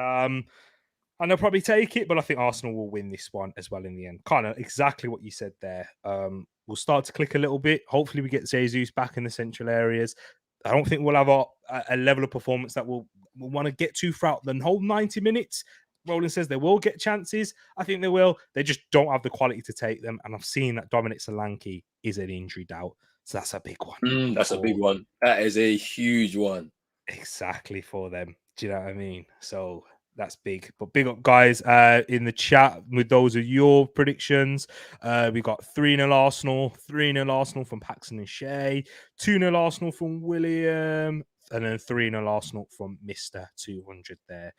And they'll probably take it, but I think Arsenal will win this one as well in the end. Kind of exactly what you said there. We'll start to click a little bit. Hopefully we get Jesus back in the central areas. I don't think we'll have a level of performance that we'll want to get to throughout the whole 90 minutes. Roland says they will get chances. I think they will. They just don't have the quality to take them. And I've seen that Dominic Solanke is an injury doubt. So that's a big one. That's a big one. That is a huge one. Exactly for them. Do you know what I mean? So that's big. But big up, guys, in the chat with those of your predictions. We got 3-0 Arsenal, 3-0 Arsenal from Paxton and Shay, 2-0 Arsenal from William, and then 3-0 Arsenal from Mr. 200 there.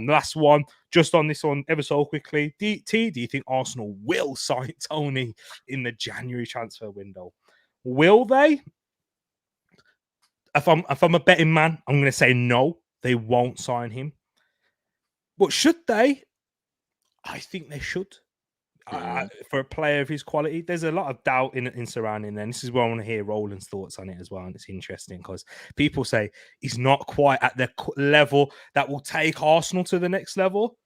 Last one, just on this one ever so quickly. Do you think Arsenal will sign Tony in the January transfer window? Will they? If I'm a betting man, I'm going to say no, they won't sign him. But should they? I think they should. For a player of his quality, there's a lot of doubt in surrounding them. This is where I want to hear Roland's thoughts on it as well. And it's interesting because people say he's not quite at the level that will take Arsenal to the next level.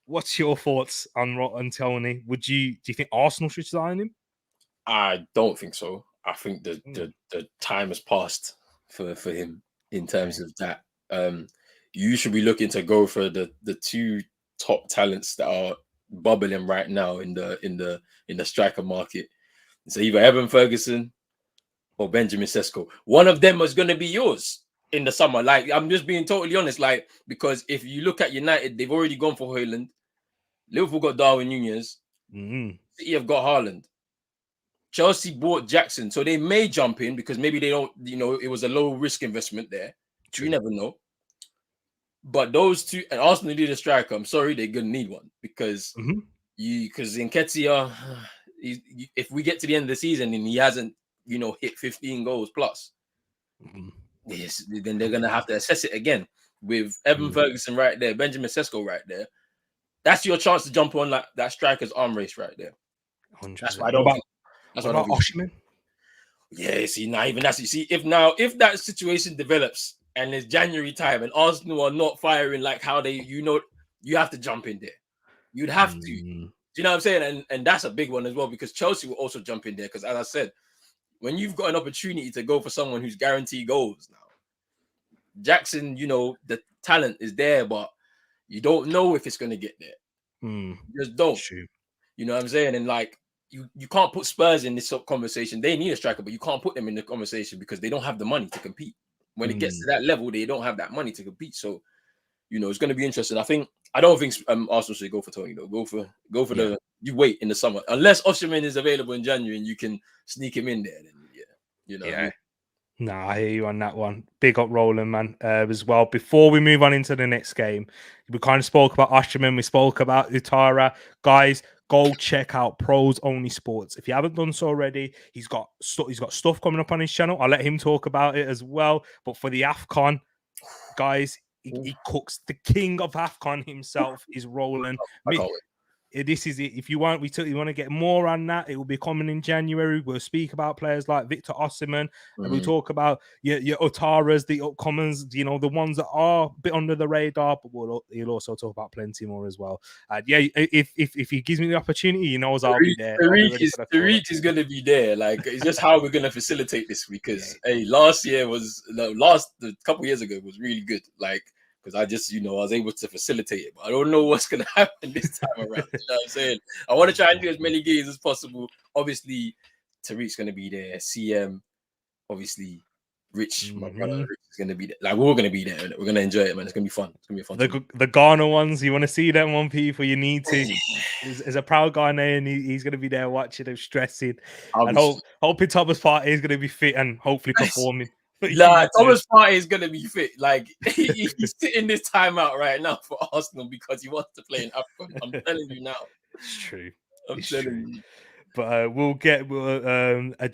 What's your thoughts on Tony? Do you think Arsenal should sign him? I don't think so. I think the time has passed for him in terms of that. You should be looking to go for the 2 top talents that are bubbling right now in the striker market. So either Evan Ferguson or Benjamin Sesko. One of them is going to be yours in the summer. Like, I'm just being totally honest. Like, because if you look at United, they've already gone for Højlund. Liverpool got Darwin Nunez. City have got Haaland. Chelsea bought Jackson, so they may jump in because maybe they don't. It was a low risk investment there. True. You never know. But those two, and Arsenal need a striker. I'm sorry, they're gonna need one because Nketiah, if we get to the end of the season and he hasn't, hit 15 goals plus, yes, then they're gonna have to assess it again. With Evan Ferguson right there, Benjamin Sesko right there, that's your chance to jump on that striker's arm race right there. 100%. That's why I don't think. That's what why I about don't think. Osimhen? Yeah, see, not even that's, you see, if that situation develops and it's January time and Arsenal are not firing like how they, you have to jump in there. You'd have to. Do you know what I'm saying? And that's a big one as well, because Chelsea will also jump in there. Because as I said, when you've got an opportunity to go for someone who's guaranteed goals now, Jackson, the talent is there, but you don't know if it's going to get there. You just don't. Shoot. You know what I'm saying? And like, you can't put Spurs in this conversation. They need a striker, but you can't put them in the conversation because they don't have the money to compete. When it gets to that level, they don't have that money to compete. So, it's going to be interesting. I don't think Arsenal should go for Tony though. Go for you wait in the summer, unless Osimhen is available in January and you can sneak him in there. Then Nah, I hear you on that one. Big up Roland, man, as well. Before we move on into the next game, we kind of spoke about Osimhen, we spoke about Utara. Guys, go check out Pros Only Sports. If you haven't done so already, he's got stuff coming up on his channel. I'll let him talk about it as well. But for the AFCON, guys, he cooks. The king of AFCON himself is Roland. This is it. If you want, you want to get more on that, it will be coming in January. We'll speak about players like Victor Osimhen, and we'll talk about your Otaras, the upcomers, the ones that are a bit under the radar. But he'll also talk about plenty more as well. If he gives me the opportunity, he knows I'll be there. Tereak is going to be there. Like, it's just how we're going to facilitate this, because last year a couple years ago was really good. Like, because I just, I was able to facilitate it. But I don't know what's going to happen this time around. You know what I'm saying? I want to try and do as many games as possible. Obviously, Tariq's going to be there. CM, obviously, Rich, my brother, Rich is going to be there. Like, we're all going to be there. We're going to enjoy it, man. It's going to be fun. It's going to be fun. The Ghana ones, you want to see them on, people, you need to. As a proud Ghanaian, he's going to be there watching them, stressing. And hoping Thomas Partey is going to be fit and hopefully performing. Thomas Partey is going to be fit. Like, he's sitting this time out right now for Arsenal because he wants to play in AFCON. I'm telling you now. It's true. I'm telling you. But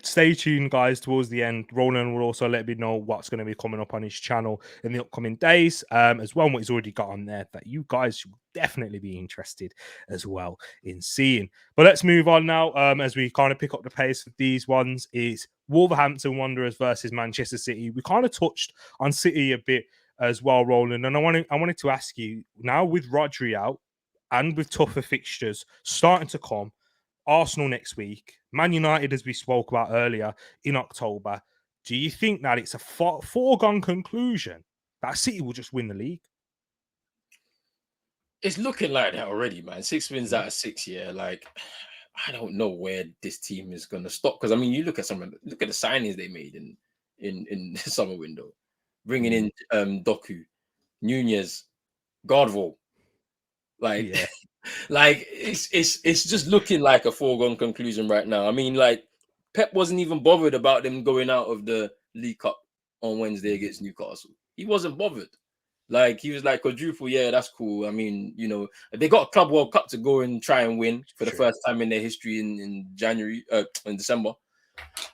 stay tuned, guys, towards the end. Roland will also let me know what's going to be coming up on his channel in the upcoming days, as well, and what he's already got on there that you guys should definitely be interested as well in seeing. But let's move on now, as we kind of pick up the pace with these ones. Is Wolverhampton Wanderers versus Manchester City. We kind of touched on City a bit as well, Roland, and I wanted to ask you, now with Rodri out and with tougher fixtures starting to come, Arsenal next week, Man United, as we spoke about earlier, in October. Do you think that it's a foregone conclusion that City will just win the league? It's looking like that already, man. 6 wins out of 6 year. Like, I don't know where this team is going to stop. Because, I mean, you look at the signings they made in the summer window. Bringing in Doku, Nunez, Godwall. Like, yeah. Like, it's just looking like a foregone conclusion right now. I mean, like, Pep wasn't even bothered about them going out of the League Cup on Wednesday against Newcastle. He wasn't bothered. Like, he was like, quadruple, yeah, that's cool. I mean, they got a Club World Cup to go and try and win for the first time in their history in January, in December.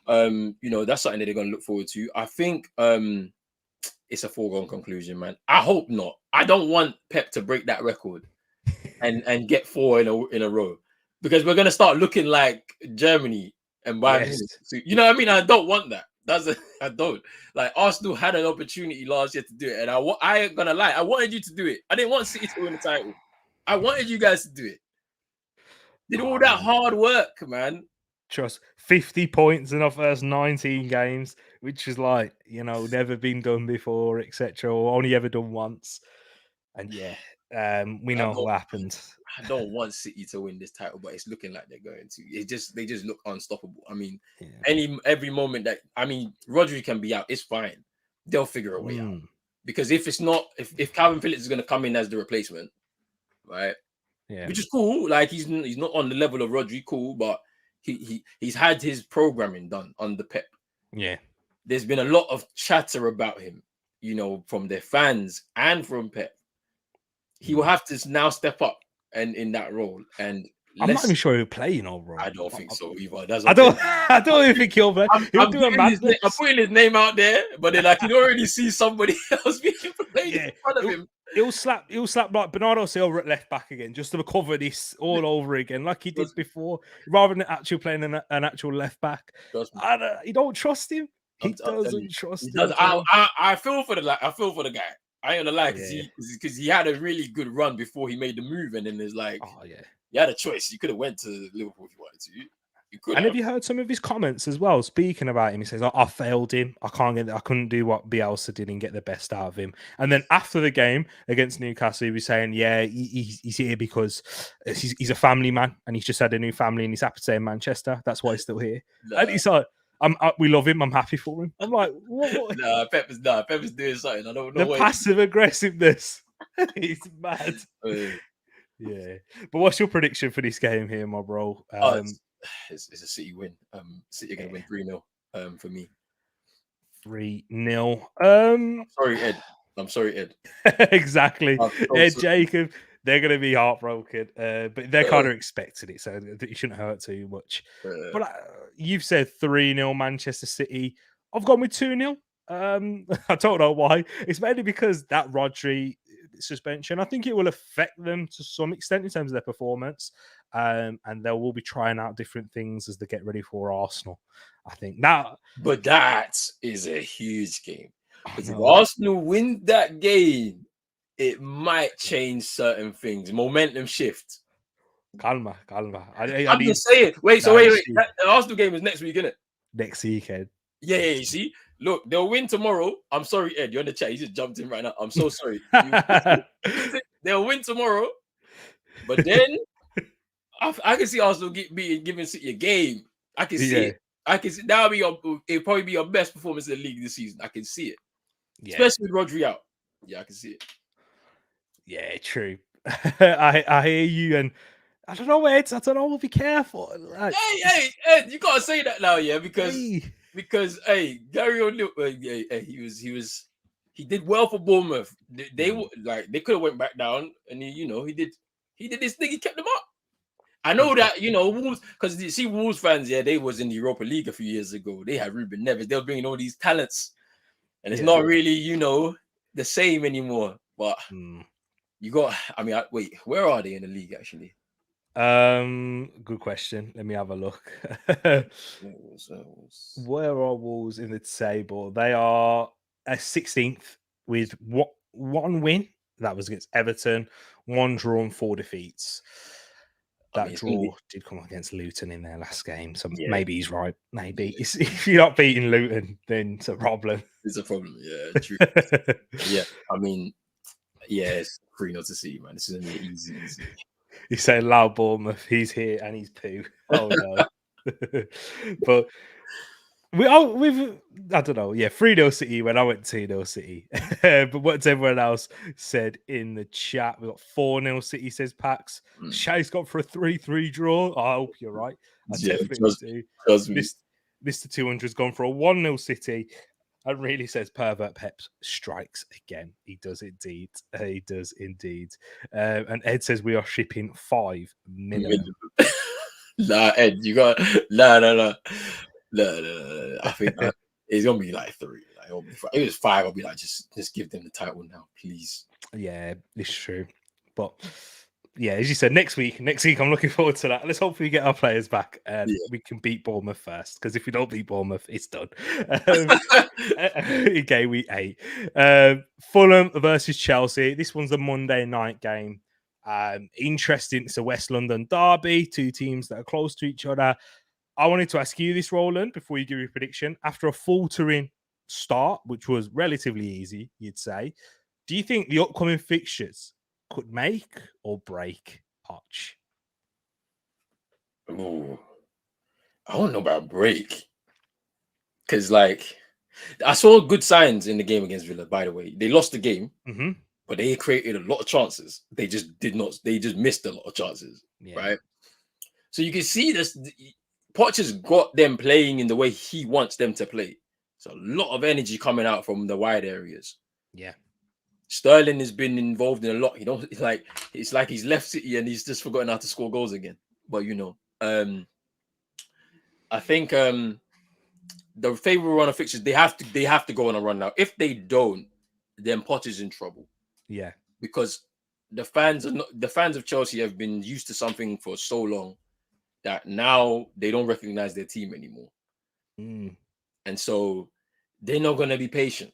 That's something that they're going to look forward to. I think it's a foregone conclusion, man. I hope not. I don't want Pep to break that record and get 4 in a row, because we're gonna start looking like Germany and Bayern. Yes. You know what I mean? I don't want that. I don't. Like, Arsenal had an opportunity last year to do it, and I ain't gonna lie, I wanted you to do it. I didn't want City to win the title. I wanted you guys to do it. Did all that hard work, man. Trust 50 points in our first 19 games, which is like, never been done before, etc., or only ever done once. And we know what happened. I don't want City to win this title, but it's looking like they're going to. They just look unstoppable. I mean, every moment that, Rodri can be out, it's fine. They'll figure a way out. Because if it's not, if Calvin Phillips is going to come in as the replacement, right? Yeah, which is cool. Like, he's not on the level of Rodri, cool, but he's had his programming done under Pep. Yeah, there's been a lot of chatter about him, from their fans and from Pep. he will have to now step up and in that role. And I'm not even sure he'll play, you know, bro. I don't think so either. That's I don't. I don't even think he'll play. He'll do a madness. I'm putting his name out there, but then like you already see somebody else being played in front of him. He'll slap like Bernardo Silva at left back again, just to cover this all over again, like he did before, rather than actually playing an actual left back. You don't trust him. He doesn't trust him. I feel for the guy. I ain't gonna lie, because he had a really good run before he made the move, and then there's like, oh yeah, you had a choice. You could have went to Liverpool if you wanted to. You could. And have you heard some of his comments as well? Speaking about him, he says, I failed him. I couldn't do what Bielsa did and get the best out of him. And then after the game against Newcastle, he was saying, yeah, he's here because he's a family man and he's just had a new family and he's happy to stay in Manchester. That's why he's still here. And he's like, we love him. I'm happy for him. I'm like, what? Pepper's doing something. I don't know. The passive aggressiveness. He's mad. Yeah. But what's your prediction for this game here, my bro? It's a City win. City are going to win 3-0 for me. 3-0. I'm sorry, Ed. Exactly. Ed, Jacob, they're going to be heartbroken. But they're kind of expecting it, so it shouldn't hurt too much. But you've said 3-0 Manchester City. I've gone with 2-0. I don't know why. It's mainly because that Rodri suspension, I think it will affect them to some extent in terms of their performance. And they will be trying out different things as they get ready for Arsenal. I think now, but that is a huge game. Because if Arsenal win that game, it might change certain things. Momentum shift. Calma. I'm just saying. Wait. The Arsenal game is next week, isn't it? Next weekend. Yeah. You see, look, they'll win tomorrow. I'm sorry, Ed. You're in the chat. You just jumped in right now. I'm so sorry. They'll win tomorrow, but then. I can see Arsenal giving City a game. I can see it. I can see that'll probably be your best performance in the league this season. I can see it, especially with Rodri out. Yeah, I can see it. Yeah, true. I hear you, and I don't know, Ed. I don't know. Be careful. Like, hey, Ed, you gotta say that now, yeah, because Gary O'Neill, he did well for Bournemouth. They could have went back down, and he did this thing. He kept them up. I know that, Wolves, because you see Wolves fans, they was in the Europa League a few years ago. They had Ruben Neves. They were bringing all these talents. And it's not really, the same anymore. But you got, wait, where are they in the league, actually? Good question. Let me have a look. Where are Wolves in the table? They are 16th with one win. That was against Everton. 1 draw and 4 defeats. That draw did come against Luton in their last game, so maybe he's right. Maybe if you're not beating Luton, then it's a problem. It's a problem, true. It's 3-0 to see, man. This is gonna be easy. He's saying loud Bournemouth. He's here and he's poo. Oh no! But I don't know. 3-0 City when I went 2-0 City. But what's everyone else said in the chat? We got 4-0 City, says Pax. Shay's got for a 3-3 draw. I hope you're right. I definitely do. Mr. 200's gone for a 1-0 City. And really says Pervert Pep strikes again. He does indeed. He does indeed. And Ed says we are shipping 5 minimum. Nah, Ed, you got no. I think it's gonna be like 3. Like, if it was 5, I'll be like, just give them the title now, please. Yeah, it's true. But as you said, next week I'm looking forward to that. Let's hopefully get our players back and we can beat Bournemouth first. Because if we don't beat Bournemouth, it's done. Game week 8. Fulham versus Chelsea. This one's a Monday night game. Interesting. It's a West London derby. 2 teams that are close to each other. I wanted to ask you this, Roland, before you give your prediction. After a faltering start, which was relatively easy, you'd say, do you think the upcoming fixtures could make or break Poch? Ooh, I don't know about break. Because, I saw good signs in the game against Villa, by the way. They lost the game, but they created a lot of chances. They just missed a lot of chances, right? So you can see this. Poch has got them playing in the way he wants them to play. So a lot of energy coming out from the wide areas. Yeah. Sterling has been involved in a lot. It's like he's left City and he's just forgotten how to score goals again. But I think the favorable run of fixtures, they have to go on a run now. If they don't, then Potter's in trouble. Yeah, because the fans of Chelsea have been used to something for so long that now they don't recognize their team anymore. And so they're not going to be patient.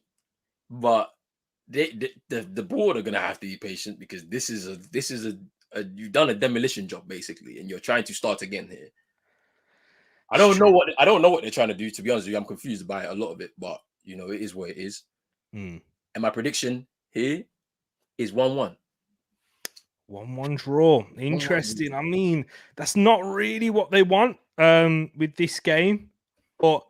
But the board are going to have to be patient because this is a you've done a demolition job basically, and you're trying to start again here. I don't know what they're trying to do, to be honest with you. I'm confused by a lot of it, but it is what it is. And my prediction here is 1-1. 1-1 draw. Interesting. I mean, that's not really what they want with this game, but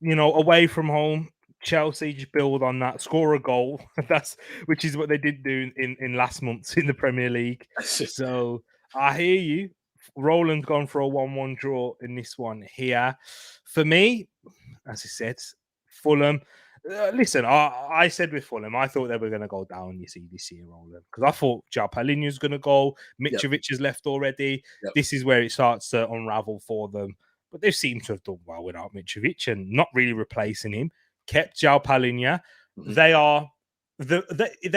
away from home, Chelsea just build on that, score a goal. Which is what they did do in last month in the Premier League. So I hear you. Roland's gone for a 1-1 draw in this one here. For me, as I said, Fulham. Listen, I said with Fulham, I thought they were going to go down, this year, Roland, because I thought João Palhinha's going to go. Mitrovic has left already. Yep. This is where it starts to unravel for them. But they seem to have done well without Mitrovic and not really replacing him. Kept João Palhinha. Mm-hmm. They are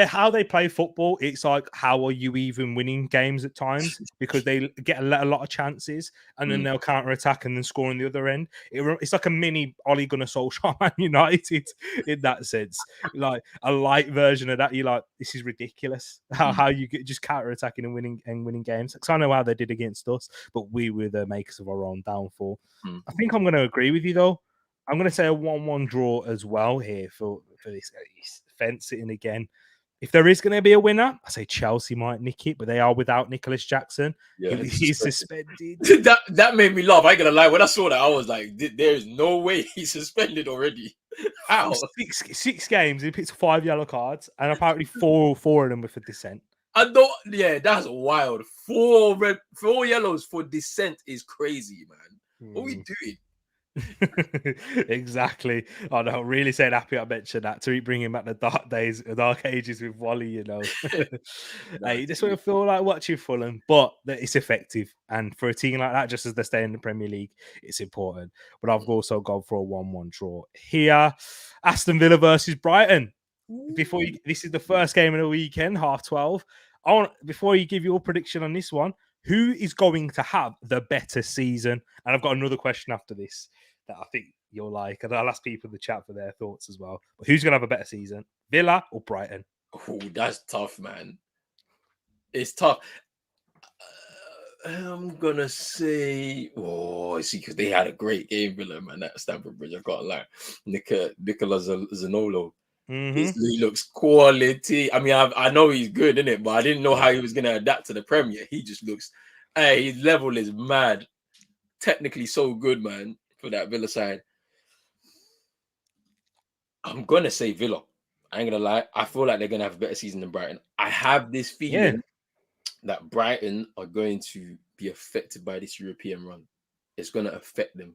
how they play football. It's like, how are you even winning games at times? Because they get a lot of chances and then they'll counter attack and then score on the other end. It's like a mini Ole Gunnar Solskjaer Man United in that sense, like a light version of that. You're like, this is ridiculous. How you get just counter attacking and winning games. Because I know how they did against us, but we were the makers of our own downfall. I think I'm going to agree with you though. I'm going to say a 1-1 draw as well here for this fence sitting again. If there is going to be a winner, I say Chelsea might nick it, but they are without Nicholas Jackson. Yeah, he's suspended. That made me laugh. I ain't gonna lie. When I saw that, I was like, "There's no way he's suspended already." How? Six games. He picked 5 yellow cards, and apparently four of them were for dissent. I don't. Yeah, that's wild. 4 yellows for dissent is crazy, man. What are we doing? Exactly. Oh no, really saying happy I mentioned that. Tereak bringing back the dark ages with Wally, Hey, this what I feel like watching Fulham, but it's effective. And for a team like that, just as they stay in the Premier League, it's important. But I've also gone for a 1-1 draw here. Aston Villa versus Brighton. This is the first game of the weekend, 12:30. Before you give your prediction on this one, who is going to have the better season? And I've got another question after this that I think you'll like. And I'll ask people in the chat for their thoughts as well. But who's going to have a better season? Villa or Brighton? Oh, that's tough, man. It's tough. I'm going to say... Oh, see, because they had a great game, Villa, man, at Stamford Bridge. I've got to lie. Nicola Zanolo. He looks quality. I mean, I know he's good, innit? But I didn't know how he was going to adapt to the Premier. He just looks... Hey, his level is mad. Technically so good, man, for that Villa side. I'm going to say Villa. I ain't going to lie. I feel like they're going to have a better season than Brighton. I have this feeling that Brighton are going to be affected by this European run. It's going to affect them.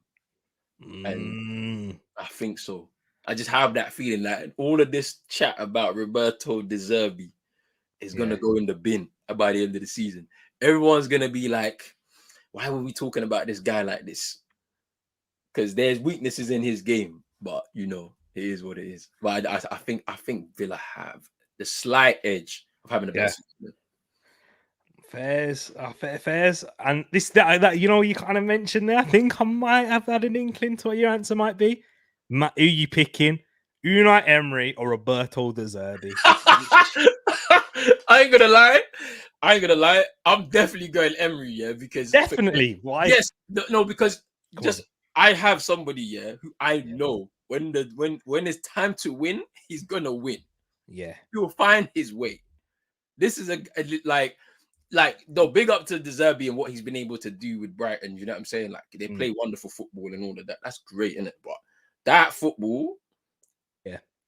And I think so. I just have that feeling that all of this chat about Roberto De Zerbi is going to go in the bin by the end of the season. Everyone's going to be like, why were we talking about this guy like this? Because there's weaknesses in his game, but it is what it is. But I think Villa have the slight edge of having the best season. Fairs, and this that you kind of mentioned there. I think I might have had an inkling to what your answer might be. Who you picking? Unai Emery or Roberto De Zerbi? I ain't gonna lie. I'm definitely going Emery, because definitely. Why? Yes, no, because I have somebody who I know when it's time to win, he's gonna win. Yeah, he'll find his way. This is big up to De Zerbi and what he's been able to do with Brighton. You know what I'm saying? Like, they play wonderful football and all of that. That's great, isn't it? But that football,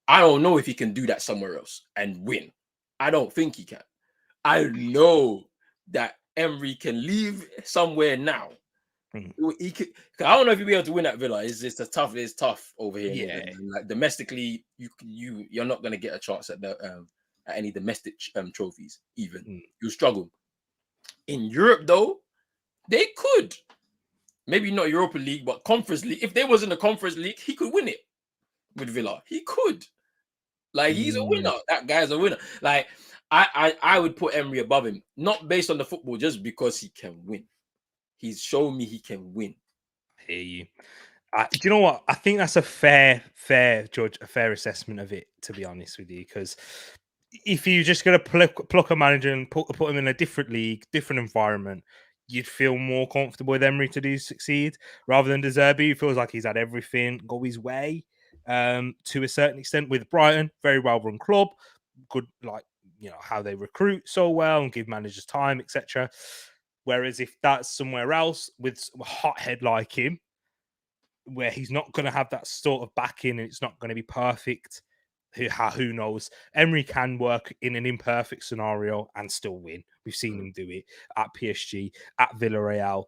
I don't know if he can do that somewhere else and win. I don't think he can. I know that Emery can leave somewhere now. He could. I don't know if he'll be able to win at Villa. It's tough over here. Like, domestically, you're not gonna get a chance at the at any domestic trophies. Even Mm. you'll struggle. In Europe, though, they could. Maybe not Europa League, but Conference League. If they was in the Conference League, he could win it with Villa. He could. Like, he's a winner. That guy's a winner. Like, I would put Emery above him, not based on the football, just because he can win. He's shown me he can win. I hear you. Do you know what? I think that's a fair judge, a fair assessment of it, to be honest with you. Because if you're just going to pluck a manager and put him in a different league, different environment, you'd feel more comfortable with Emery to succeed rather than De Zerbi, who feels like he's had everything go his way to a certain extent. With Brighton, very well run club, good, like, you know, how they recruit so well and give managers time, etc. Whereas if that's somewhere else with a hothead like him, where he's not going to have that sort of backing and it's not going to be perfect, who knows? Emery can work in an imperfect scenario and still win. We've seen him do it at PSG, at Villarreal,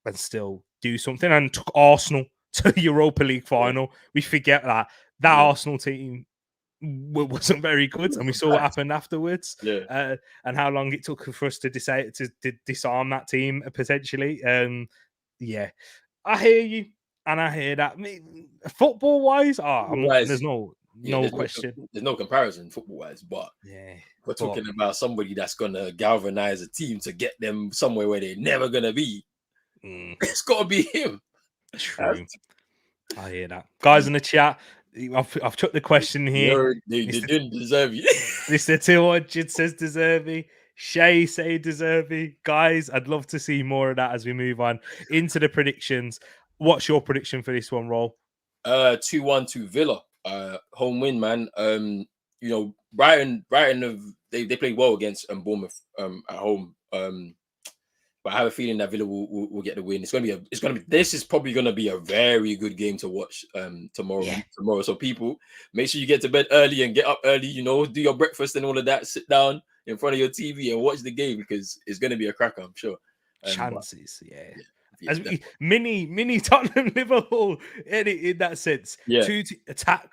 and still do something, and took Arsenal to the Europa League final. We forget that Arsenal team wasn't very good, and we saw what happened afterwards. And how long it took for us to decide to disarm that team potentially. Yeah, I hear you, and I hear that. I mean, football wise, there's no question. There's no comparison football wise, but we're talking about somebody that's gonna galvanize a team to get them somewhere where they're never gonna be. It's got to be him. True. I hear that, guys in the chat. I've took the question here. They didn't deserve you. Mr. 200 says deserving. Shay say deserving. Guys, I'd love to see more of that as we move on into the predictions. What's your prediction for this one, Roll? 2-1 to Villa. Home win, man. You know, Brighton they played well against Bournemouth at home. But I have a feeling that Villa will get the win. This is probably gonna be a very good game to watch tomorrow. So people, make sure you get to bed early and get up early, you know, do your breakfast and all of that, sit down in front of your TV and watch the game, because it's gonna be a cracker, I'm sure. Chances, as mini Tottenham Liverpool in that sense. To attack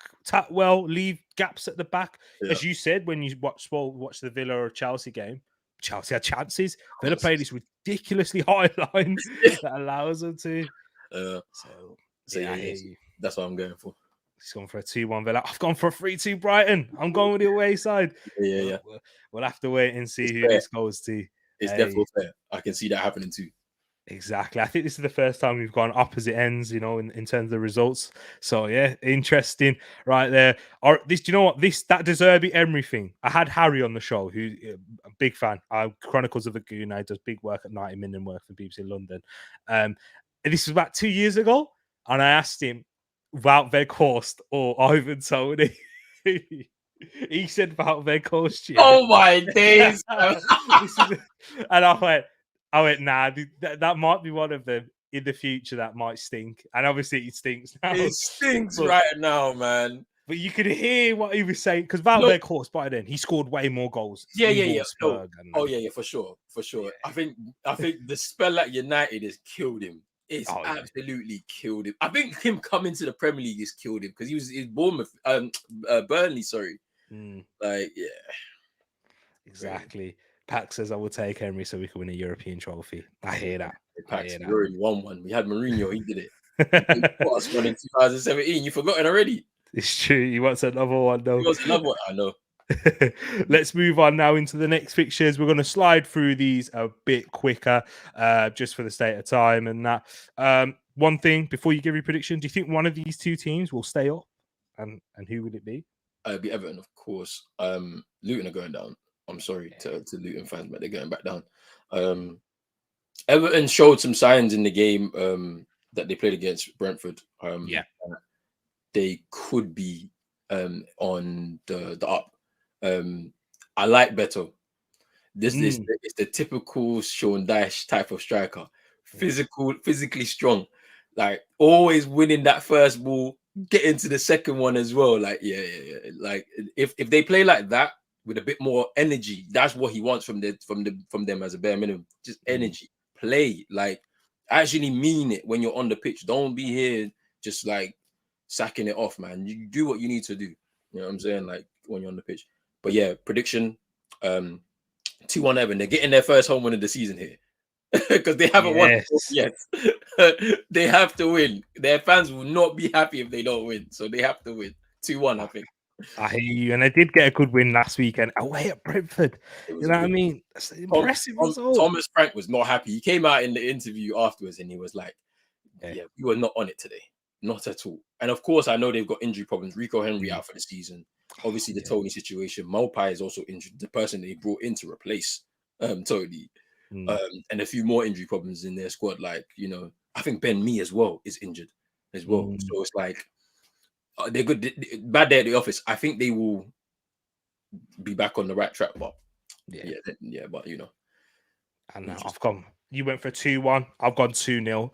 well, leave gaps at the back. As you said, when you watch the Villa or Chelsea game, Chelsea had chances. Villa played this ridiculously high line that allows them to. I hear you. That's what I'm going for. He's gone for a 2-1 Villa. I've gone for a 3-2 Brighton. I'm going with the away side. We'll have to wait and see who this goes to. It's definitely fair. I can see that happening too. Exactly. I think this is the first time we've gone opposite ends, you know, in terms of the results. So yeah, interesting right there. Do you know what? That De Zerbi Emery thing. I had Harry on the show, who's a big fan. Chronicles of a Goon. He does big work at 90 Minutes work for BBC London. This was about 2 years ago, and I asked him about Weghorst or Ivan Toney. He said about Weghorst. Oh my days! And I went, nah, that might be one of them in the future that might stink. And obviously it stinks now. It stinks right now, man. But you could hear what he was saying, because Weghorst, by then, he scored way more goals. For sure. Yeah. I think the spell at United has killed him. It's absolutely killed him. I think him coming to the Premier League has killed him, because he was in Bournemouth, Burnley, sorry. Exactly. Pack says I will take Henry so we can win a European trophy. I hear that. We already won one. We had Mourinho. He did it. He got us one in 2017. You've forgotten already. It's true. He wants another one, though. He wants another one. I know. Let's move on now into the next fixtures. We're going to slide through these a bit quicker, just for the state of time and that. One thing before you give your prediction: do you think one of these two teams will stay up, and who would it be? It'd be Everton, of course. Luton are going down. I'm sorry to Luton fans, but they're going back down. Everton showed some signs in the game that they played against Brentford. They could be on the up. I like Beto. This is the typical Sean Dyche type of striker. Physically strong, like always winning that first ball, get into the second one as well. Like like if they play like that with a bit more energy, that's what he wants from them as a bare minimum. Just energy, play, like actually mean it when you're on the pitch. Don't be here just like sacking it off, man. You do what you need to do. You know what I'm saying? Like when you're on the pitch. But yeah, prediction 2-1 Everton. They're getting their first home win of the season here because they haven't won Yes. yet. They have to win. Their fans will not be happy if they don't win, so they have to win 2-1. I think. I hear you, and they did get a good win last weekend away at Brentford. It You was a know what I good. mean? That's an impressive result. Thomas Frank was not happy. He came out in the interview afterwards and he was like, "Yeah, we were not on it today, not at all." And of course, I know they've got injury problems. Rico Henry out for the season. Obviously, the Tony situation. Mopai is also injured. The person they brought in to replace Tony, and a few more injury problems in their squad. Like I think Ben Mee as well is injured as well. So it's like they're good. Bad day at the office. I think they will be back on the right track, but but And I've gone. You went for 2-1. I've gone 2-0.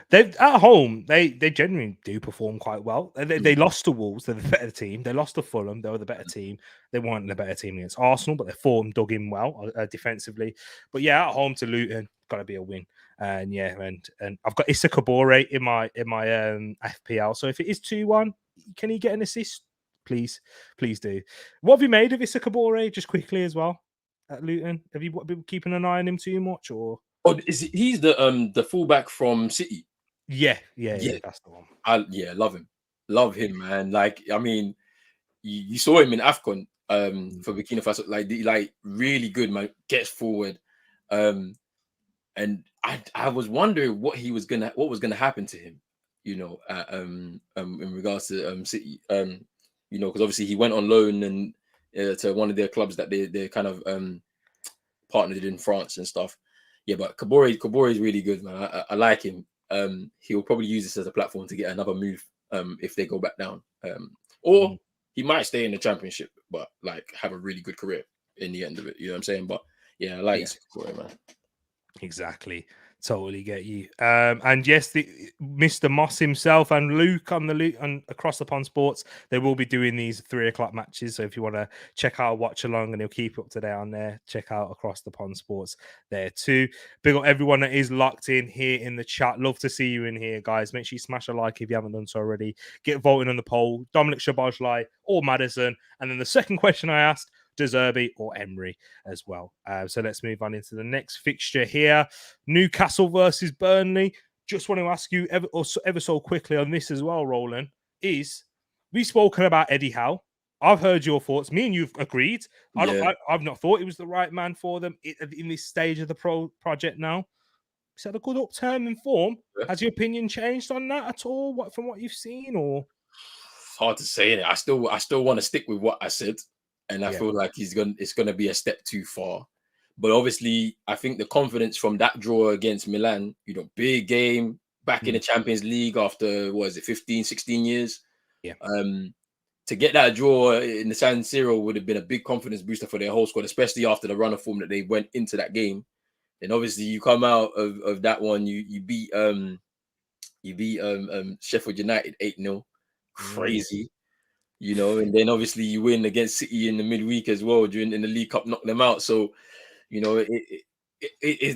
They at home. They genuinely do perform quite well. They lost to Wolves. They're the better team. They lost to Fulham. They were the better team. They weren't the better team against Arsenal, but their form dug in well defensively. But yeah, at home to Luton, got to be a win. And yeah, and I've got Issa Kabore in my FPL. So if it is 2-1, can he get an assist? Please do. What have you made of Issa Kabore? Just quickly as well. At Luton, have you been keeping an eye on him too much, or? Oh, he's the fullback from City? Yeah, that's the one. Love him, man. Like, I mean, you saw him in AFCON for Burkina Faso, like really good, man. Gets forward, and I was wondering what was gonna happen to him, in regards to City, because obviously he went on loan and to one of their clubs that they kind of partnered in France and stuff. Yeah, but Kabore is really good, man. I like him. He'll probably use this as a platform to get another move if they go back down. Or he might stay in the Championship, but like have a really good career in the end of it. You know what I'm saying? But yeah, I like Kabore, man. Exactly. Totally get you. And yes, Mr. Moss himself and Luke on Across the Pond Sports, they will be doing these 3:00 matches. So if you want to check out Watch Along and he'll keep up to date on there, check out Across the Pond Sports there too. Big up everyone that is locked in here in the chat. Love to see you in here, guys. Make sure you smash a like if you haven't done so already. Get voting on the poll. Dominic Shabajlai or Madison. And then the second question I asked, De Zerbi or Emery as well. So let's move on into the next fixture here. Newcastle versus Burnley. Just want to ask you ever so quickly on this as well, Roland, is we've spoken about Eddie Howe. I've heard your thoughts. Me and you've agreed. I've not thought he was the right man for them in this stage of the project now. He's had a good upturn in form. Has your opinion changed on that at all? From what you've seen, or? It's hard to say. I still want to stick with what I said. And I feel like it's gonna be a step too far. But obviously, I think the confidence from that draw against Milan, big game, back in the Champions League after, 15, 16 years? Yeah. To get that draw in the San Siro would have been a big confidence booster for their whole squad, especially after the run of form that they went into that game. And obviously, you come out of that one, you beat Sheffield United 8-0. Crazy. And then obviously you win against City in the midweek as well in the League Cup, knock them out. So, there's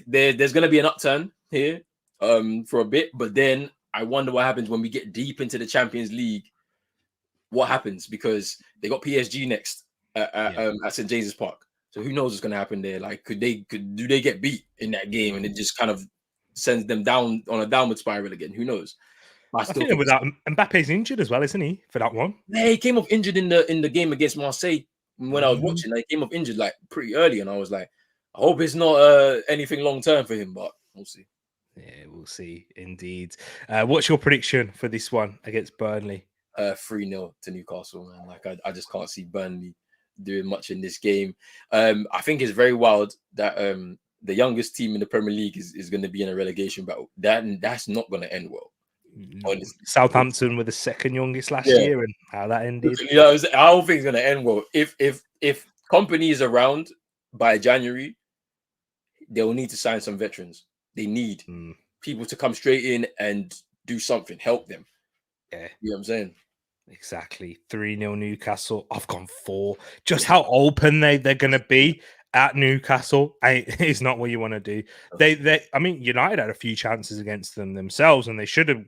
going to be an upturn here for a bit. But then I wonder what happens when we get deep into the Champions League. What happens? Because they got PSG next at St. James's Park. So who knows what's going to happen there? Like, do they get beat in that game and it just kind of sends them down on a downward spiral again? Who knows? I think without Mbappe's injured as well, isn't he, for that one? Yeah, he came off injured in the game against Marseille when I was watching. He came off injured like pretty early, and I was like, I hope it's not anything long term for him, but we'll see. Yeah, we'll see. Indeed. What's your prediction for this one against Burnley? 3-0 to Newcastle, man. Like I just can't see Burnley doing much in this game. I think it's very wild that the youngest team in the Premier League is going to be in a relegation battle. That's not going to end well. Honestly. Southampton were the second youngest last year, and how that ended. I don't think it's going to end well. If company is around by January, they'll need to sign some veterans. They need people to come straight in and do something, help them. Yeah, you know what I'm saying. Exactly. 3-0 Newcastle. I've gone 4. Just how open they're going to be at Newcastle is not what you want to do. I mean, United had a few chances against them themselves, and they should have,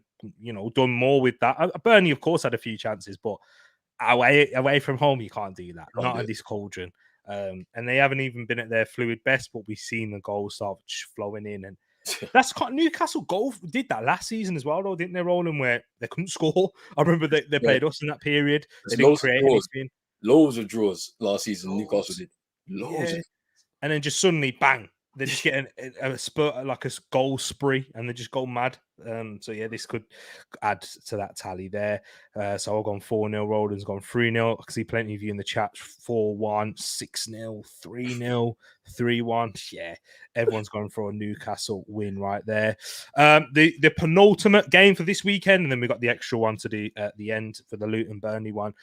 done more with that. Burnley, of course, had a few chances, but away from home, you can't do that. Can't Not do at it. this cauldron. And they haven't even been at their fluid best, but we've seen the goals start flowing in. And that's Newcastle goal did that last season as well, though, didn't they, Roland? Where they couldn't score. I remember they Yeah, played us in that period. They there's didn't loads of create draws, anything. loads of draws last season. Newcastle Goals. did loads Yeah. of. And then just suddenly, bang, they just get a spurt, like a goal spree, and they just go mad. So yeah, this could add to that tally there. So I've gone 4-0. Roland's gone 3-0. I can see plenty of you in the chat. 4-1, 6-0, 3-0, 3-1. Yeah, everyone's going for a Newcastle win right there. The penultimate game for this weekend, and then we got the extra one to do at the end for the Luton Burnley one.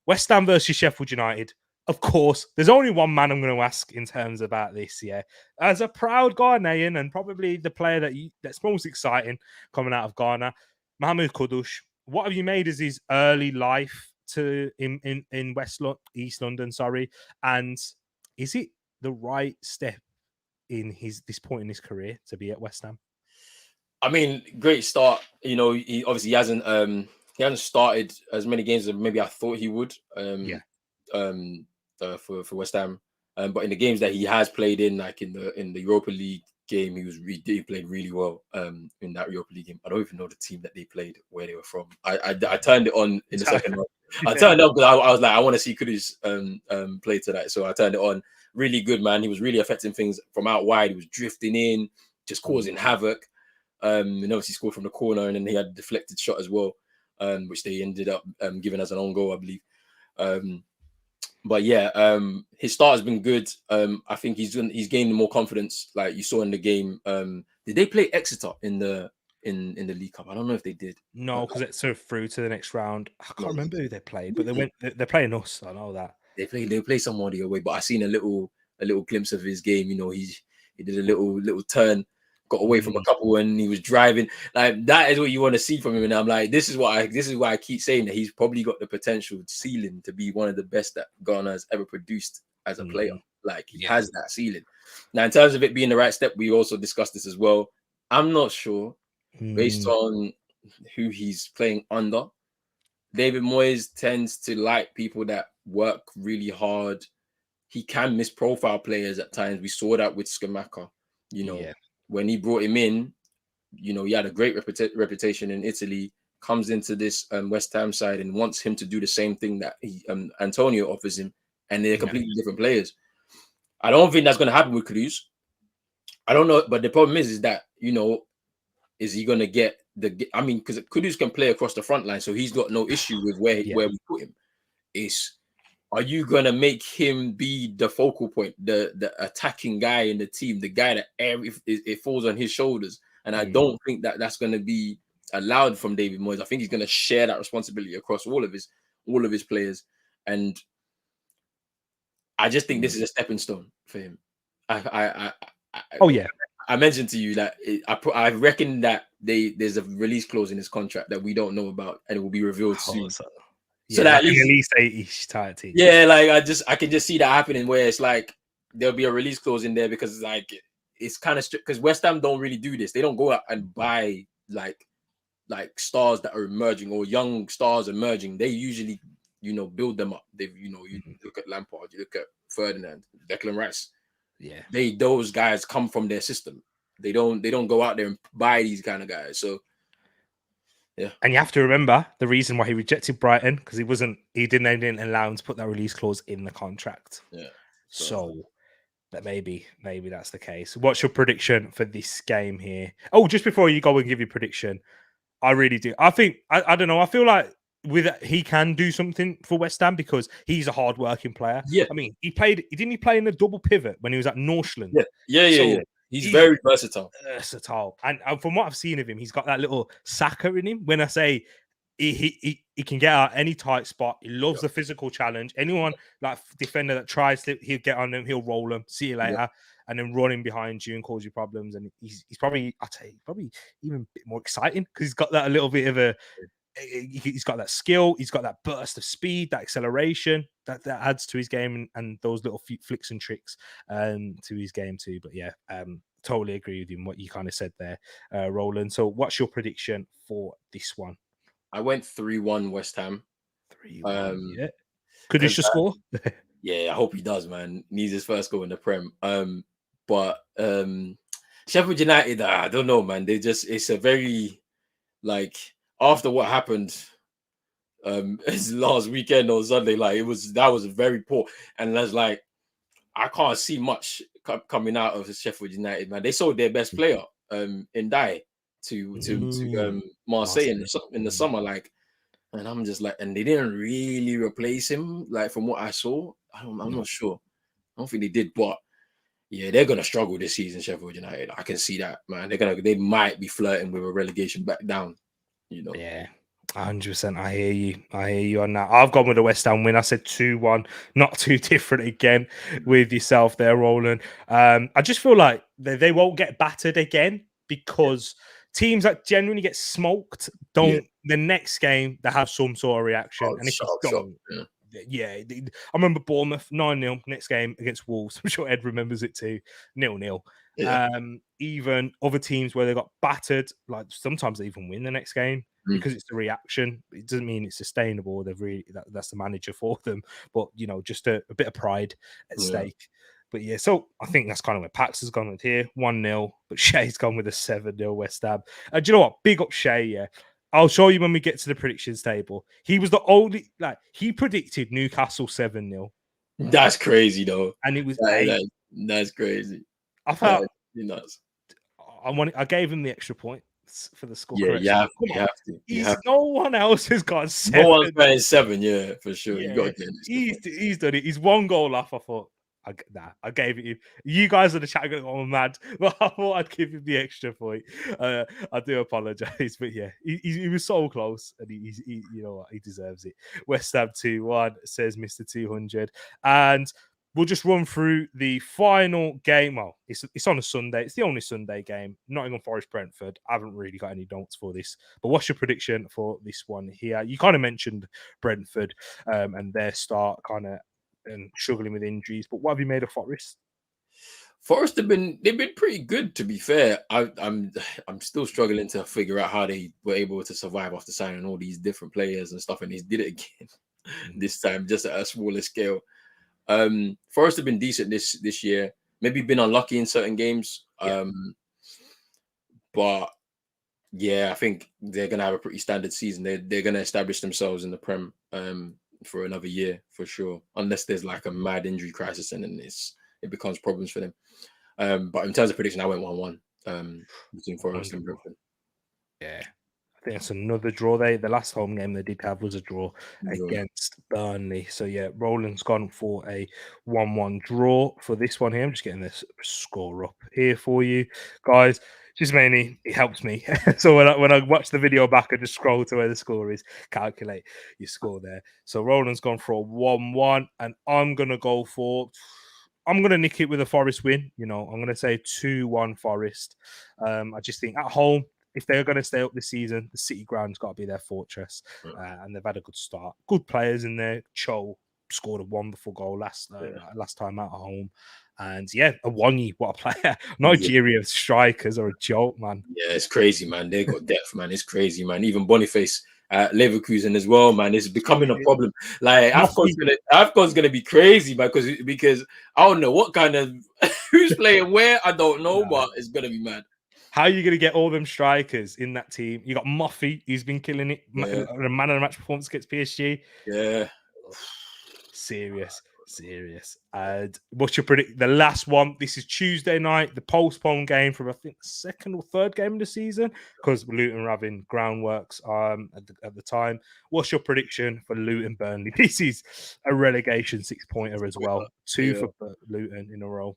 West Ham versus Sheffield United. Of course, there's only one man I'm going to ask in terms about this. Yeah, as a proud Ghanaian and probably the player that's most exciting coming out of Ghana, Mohamed Kudus. What have you made as his early life in East London? Sorry, and is it the right step in this point in his career to be at West Ham? I mean, great start. You know, he obviously he hasn't started as many games as maybe I thought he would. Yeah. For West Ham. But in the games that he has played in, like in the Europa League game, he played really well. In that Europa League game, I don't even know the team that they played, where they were from. I turned it on in the second half. I turned it on because I was like, I want to see Kudus play tonight. So I turned it on. Really good, man. He was really affecting things from out wide. He was drifting in, just causing havoc. And obviously scored from the corner, and then he had a deflected shot as well, which they ended up giving as an own goal, I believe. But yeah, his start has been good. I think he's gained more confidence, like you saw in the game. Did they play Exeter in the League Cup? I don't know if they did. No, because it's sort of through to the next round. I can't No, remember who they played, but they're playing us. I know that. they play somebody away, but I seen a little glimpse of his game. You know, he did a little turn, got away from a couple when he was driving. Like that is what you want to see from him. And I'm like, this is why I keep saying that he's probably got the potential ceiling to be one of the best that Ghana has ever produced as a player. Like he has that ceiling. Now, in terms of it being the right step, we also discussed this as well. I'm not sure based on who he's playing under. David Moyes tends to like people that work really hard. He can misprofile players at times. We saw that with Scamacca. You know, when he brought him in, you know, he had a great reputation in Italy, comes into this West Ham side and wants him to do the same thing that Antonio offers him, and they're completely different players. I don't think that's going to happen with Cruz. I don't know, but the problem is that, you know, is he going to get because Kudus can play across the front line, so he's got no issue with where we put him. Are you going to make him be the focal point, the attacking guy in the team, the guy that it falls on his shoulders? And I don't think that that's going to be allowed from David Moyes. I think he's going to share that responsibility across all of his players. And I just think this is a stepping stone for him. I mentioned to you that I reckon that there's a release clause in his contract that we don't know about, and it will be revealed soon. So that at least 80-ish title. Yeah, like I can just see that happening where it's like there'll be a release clause in there because it's kind of strict because West Ham don't really do this. They don't go out and buy like stars that are emerging or young stars emerging. They usually, you know, build them up. You look at Lampard, you look at Ferdinand, Declan Rice. Yeah, those guys come from their system. They don't go out there and buy these kind of guys. So yeah. And you have to remember the reason why he rejected Brighton because he didn't allow him to put that release clause in the contract. Yeah. So that maybe that's the case. What's your prediction for this game here? Oh, just before you go and give your prediction, I really do. I think I don't know. I feel like he can do something for West Ham because he's a hard-working player. Yeah. I mean, he play in a double pivot when he was at Northland. Yeah. He's very versatile. And from what I've seen of him, he's got that little Saka in him. When I say he can get out any tight spot, he loves the physical challenge. Anyone like defender that tries to, he'll get on them, he'll roll them, see you later, and then run in behind you and cause you problems. And he's probably, I'll tell you, probably even a bit more exciting because he's got that a little bit of a. He's got that skill, he's got that burst of speed, that acceleration that adds to his game, and those little flicks and tricks to his game too. But yeah, totally agree with you in what you kind of said there, Roland. So what's your prediction for this one? I went 3-1 West Ham. 3-1. Yeah. Could he just score? Yeah, I hope he does, man. Needs his first goal in the Prem. But Sheffield United, I don't know, man. It's a very, like, after what happened last weekend on Sunday, like that was very poor. And that's like, I can't see much coming out of Sheffield United, man. They sold their best player, in Dye to Marseille in the summer, like, and I'm just like, and they didn't really replace him, like, from what I saw. I'm not sure. I don't think they did, but yeah, they're gonna struggle this season, Sheffield United. I can see that, man. They might be flirting with a relegation back down, you know. Yeah. 100%. I hear you. I hear you on that. I've gone with a West Ham win. I said 2-1, not too different again with yourself there, Roland. I just feel like they won't get battered again because teams that genuinely get smoked don't. The next game they have some sort of reaction, and if you don't, I remember Bournemouth 9-0 next game against Wolves. I'm sure Ed remembers it too, 0-0. Even other teams where they got battered, like sometimes they even win the next game because it's the reaction. It doesn't mean it's sustainable. They've really that's the manager for them, but just a bit of pride at stake. But yeah, so I think that's kind of where Pax has gone with here, 1-0, but Shay's gone with a 7-0 West Ham. Do you know what? Big up Shay, yeah. I'll show you when we get to the predictions table. He was the only, he predicted Newcastle 7-0. That's crazy, though. And it was that's crazy. I thought nuts. I gave him the extra point for the score. Yeah, you have to. No one else has got 7. No one's playing 7, yeah, for sure. Yeah, you got to get he's done it. He's 1 goal off. I thought, I gave it you. You guys are the chat going, oh, mad. But I thought I'd give him the extra point. I do apologize, but yeah, he was so close, and he you know what, he deserves it. West Ham 2-1, says Mr. 200, and we'll just run through the final game. Well, it's on a Sunday. It's the only Sunday game. Nottingham Forest Brentford. I haven't really got any notes for this, but what's your prediction for this one here? You kind of mentioned Brentford and their start kind of and struggling with injuries, but what have you made of Forest? Forest they've been pretty good, to be fair. I'm still struggling to figure out how they were able to survive after signing all these different players and stuff, and they did it again this time, just at a smaller scale. Forest have been decent this year. Maybe been unlucky in certain games. But yeah, I think they're gonna have a pretty standard season. They're gonna establish themselves in the Prem for another year for sure, unless there's like a mad injury crisis and then it becomes problems for them. But in terms of prediction, I went 1-1 between Forest and Brentford. Yeah. I think that's another draw. The last home game they did have was a draw against Burnley. So yeah, Roland's gone for a 1-1 draw for this one here. I'm just getting this score up here for you guys. Just mainly it helps me. So when I watch the video back, I just scroll to where the score is, calculate your score there. So Roland's gone for a 1-1, and I'm gonna nick it with a Forest win. I'm gonna say 2-1 Forest. I just think at home, if they're going to stay up this season, the City ground's got to be their fortress. And they've had a good start. Good players in there. Cho scored a wonderful goal last time out at home. And yeah, Awonyi, what a player. Nigeria strikers are a joke, man. Yeah, it's crazy, man. They got depth, man. It's crazy, man. Even Boniface at Leverkusen as well, man. It's becoming a problem. Like AFCON's gonna be crazy, man, because I don't know what kind of who's playing where. I don't know, but it's gonna be mad. How are you going to get all them strikers in that team? You got Muffy, he's been killing it. A man of the match performance against PSG. Yeah. Serious. And what's your predict? The last one, this is Tuesday night, the postponed game from, I think, the second or third game of the season, because Luton were having groundworks at the time. What's your prediction for Luton Burnley? This is a relegation 6-pointer as well. 2 for Luton in a row.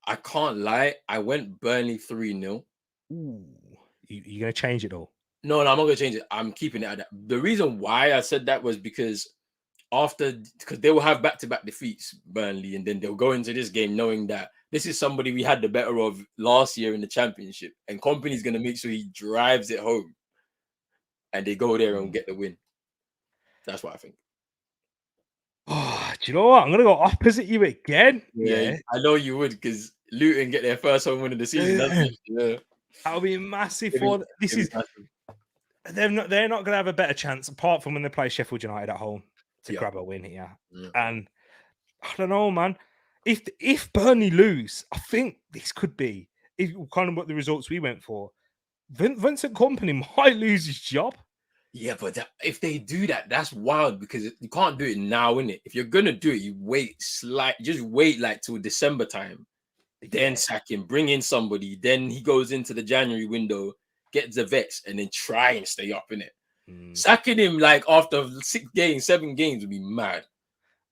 I can't lie. I went Burnley 3-0. Ooh, you going to change it all? No, I'm not going to change it. I'm keeping it at that. The reason why I said that was because they will have back-to-back defeats, Burnley, and then they'll go into this game knowing that this is somebody we had the better of last year in the Championship, and Kompany's going to make sure he drives it home, and they go there and get the win. That's what I think. Oh, do you know what? I'm gonna go opposite you again. Yeah. I know you would, because Luton get their first home win of the season. That'll be massive for this. They're not going to have a better chance apart from when they play Sheffield United at home to Yeah. grab a win here. Yeah. And I don't know, man. If Burnley lose, I think this could be kind of what the results we went for. Vincent Company might lose his job. Yeah, but if they do that, that's wild because you can't do it now, innit? If you're gonna do it, you just wait like till December time, then sack him, bring in somebody, then he goes into the January window, gets the vets, and then try and stay up in it. Sacking him like after 7 games would be mad.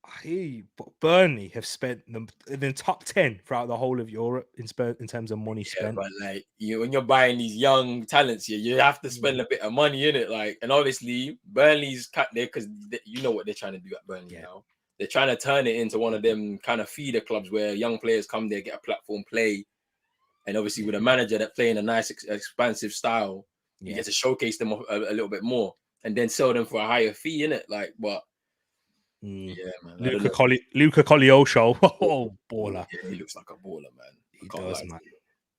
I hear you, but Burnley have spent them in the top 10 throughout the whole of Europe in terms of money spent. But like when you're buying these young talents here, you have to spend a bit of money in it. Like, and obviously Burnley's cut there because you know what they're trying to do at Burnley now. They're trying to turn it into one of them kind of feeder clubs where young players come there, get a platform, play, and obviously with a manager that playing a nice expansive style, you get to showcase them a little bit more and then sell them for a higher fee in it. Like, but yeah, man. Luca Colliosho, oh baller! Yeah, he looks like a baller, man. He does, man.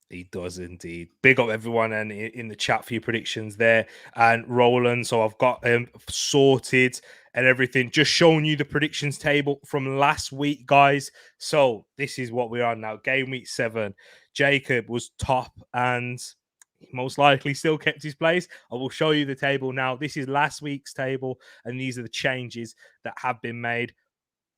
He does indeed. Big up everyone and in the chat for your predictions there. And Roland, so I've got sorted and everything. Just showing you the predictions table from last week, guys. So this is what we are now. Game week 7. Jacob was top and he most likely still kept his place. I will show you the table now. This is last week's table, and these are the changes that have been made.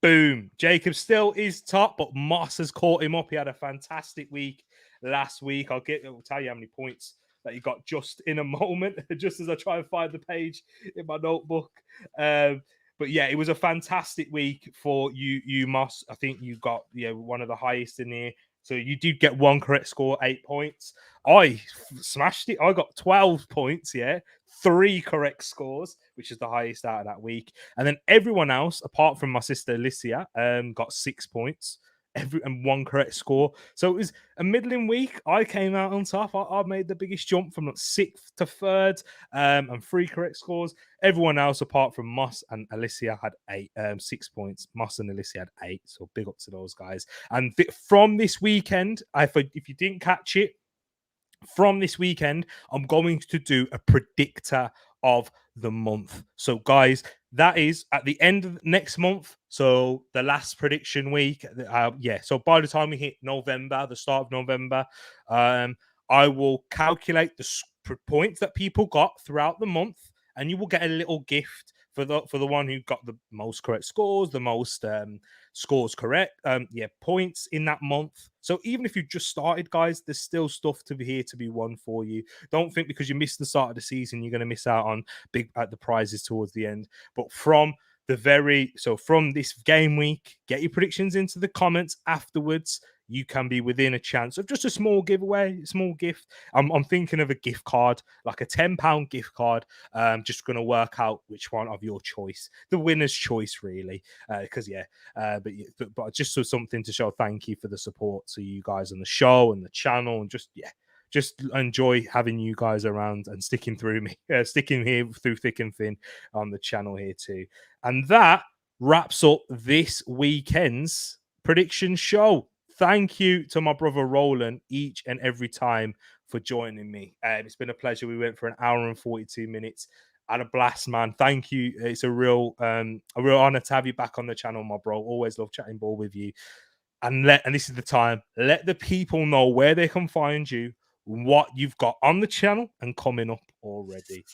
Boom. Jacob still is top, but Moss has caught him up. He had a fantastic week last week. I'll tell you how many points that he got just in a moment, just as I try and find the page in my notebook. But yeah, it was a fantastic week for you, Moss. I think you got one of the highest in here. So you did get one correct score, 8 points. I smashed it. I got 12 points, 3 correct scores, which is the highest out of that week. And then everyone else, apart from my sister Alicia, got 6 points. And 1 correct score. So it was a middling week. I came out on top. I made the biggest jump from 6th to 3rd, and 3 correct scores. Everyone else, apart from Moss and Alicia, had 6 points. Moss and Alicia had 8. So big up to those guys. And from this weekend, if you didn't catch it, from this weekend, I'm going to do a predictor of the month. So, guys, that is at the end of next month. So, the last prediction week. So by the time we hit November, the start of November, I will calculate the points that people got throughout the month, and you will get a little gift for the one who got the most correct scores, the most scores correct, points in that month. So even if you just started, guys, there's still stuff to be here to be won for you. Don't think because you missed the start of the season, you're going to miss out on the prizes towards the end. But from this game week, get your predictions into the comments afterwards. You can be within a chance of just a small giveaway, small gift. I'm thinking of a gift card, like a £10 gift card. Just going to work out which one of your choice, the winner's choice, really. But just something to show thank you for the support to you guys on the show and the channel, and just enjoy having you guys around and sticking here through thick and thin on the channel here too. And that wraps up this weekend's prediction show. Thank you to my brother Roland each and every time for joining me. It's been a pleasure. We went for an hour and 42 minutes. Had a blast, man. Thank you. It's a real honor to have you back on the channel, my bro. Always love chatting ball with you. And this is the time. Let the people know where they can find you, what you've got on the channel and coming up already.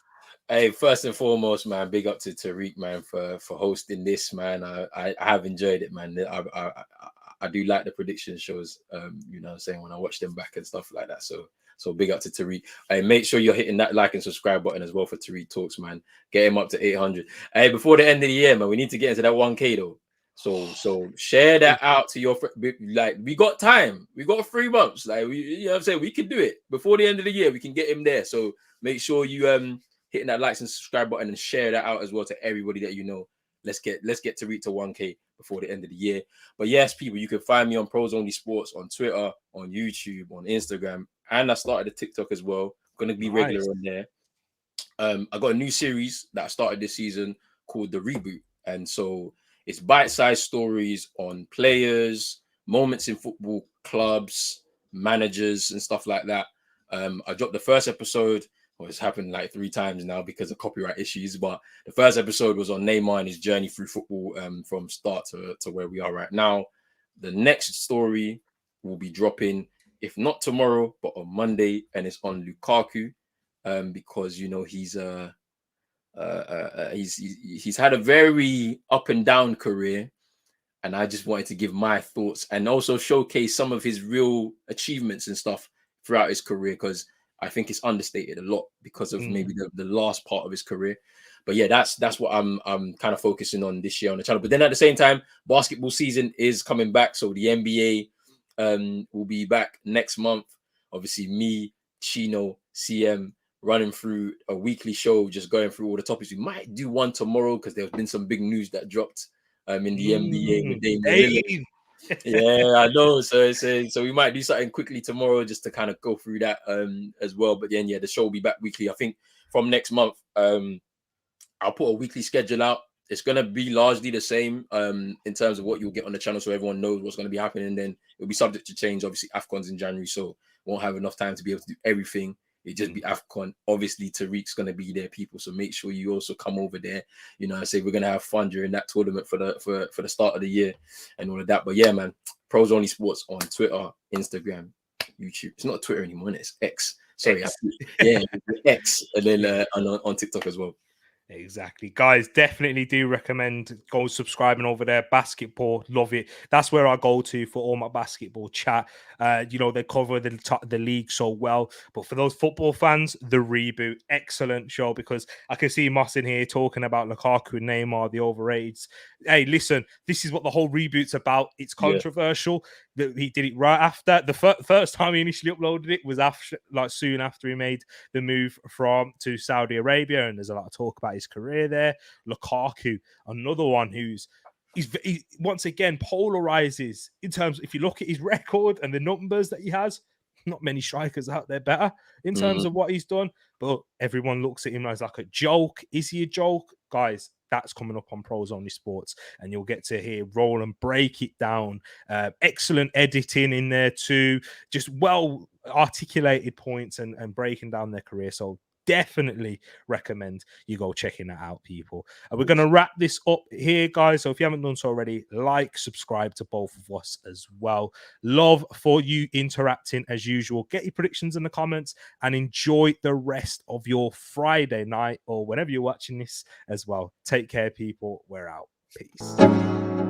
Hey, first and foremost, man, big up to Tereak, man, for hosting this, man. I have enjoyed it, man. I do like the prediction shows, you know what I'm saying, when I watch them back and stuff like that. So big up to Tereak. Hey, make sure you're hitting that like and subscribe button as well for Tereak Talks, man. Get him up to 800. Hey, before the end of the year, man, we need to get into that 1K though. So share that out to your like. We got time. We got 3 months. Like you know what I'm saying, we can do it before the end of the year. We can get him there. So make sure you hitting that likes and subscribe button and share that out as well to everybody that you know. Let's get Tereak to 1K before the end of the year. But yes, people, you can find me on Pros Only Sports on Twitter, on YouTube, on Instagram, and I started a TikTok as well. I'm gonna be regular on there. I got a new series that I started this season called The Reboot, and so it's bite-sized stories on players, moments in football, clubs, managers, and stuff like that. I dropped the first episode Well, it's happened like 3 times now because of copyright issues. But the first episode was on Neymar and his journey through football from start to where we are right now. The next story will be dropping, if not tomorrow, but on Monday, and it's on Lukaku, because you know he's had a very up and down career, and I just wanted to give my thoughts and also showcase some of his real achievements and stuff throughout his career, because I think it's understated a lot because of maybe the last part of his career. But yeah, that's what I'm kind of focusing on this year on the channel. But then at the same time, basketball season is coming back, so the NBA will be back next month. Obviously, me, Chino, CM running through a weekly show, just going through all the topics. We might do one tomorrow because there's been some big news that dropped in the NBA with Damian Lillard. Yeah, I know. So we might do something quickly tomorrow just to kind of go through that as well. But then the show will be back weekly. I think from next month, I'll put a weekly schedule out. It's gonna be largely the same in terms of what you'll get on the channel, so everyone knows what's gonna be happening. And then it'll be subject to change. Obviously, AFCON's in January, so won't have enough time to be able to do everything. It just be AFCON. Obviously, Tereak's gonna be there, people. So make sure you also come over there. You know, I say we're gonna have fun during that tournament for the start of the year and all of that. But yeah, man, Pros Only Sports on Twitter, Instagram, YouTube. It's not Twitter anymore, it's X. Sorry, X, and then on TikTok as well. Exactly, guys. Definitely do recommend go subscribing over there. Basketball, love it. That's where I go to for all my basketball chat. You know, they cover the league so well. But for those football fans, the reboot, excellent show, because I can see Moss in here talking about Lukaku and Neymar, the overrated. Hey, listen, this is what the whole reboot's about. It's controversial. He did it right after the first time he initially uploaded it was after, like soon after he made the move to Saudi Arabia, and there's a lot of talk about his career there. Lukaku, another one who's he once again polarizes in terms, if you look at his record and the numbers that he has, not many strikers out there better in terms of what he's done, but everyone looks at him as like a joke. Is he a joke? Guys, that's coming up on Pros Only Sports, and you'll get to hear roll and break it down. Excellent editing in there too, just well articulated points and breaking down their career. So definitely recommend you go checking that out, people. And we're going to wrap this up here, guys. So if you haven't done so already, like, subscribe to both of us as well. Love for you interacting as usual. Get your predictions in the comments and enjoy the rest of your Friday night or whenever you're watching this as well. Take care, people. We're out. Peace.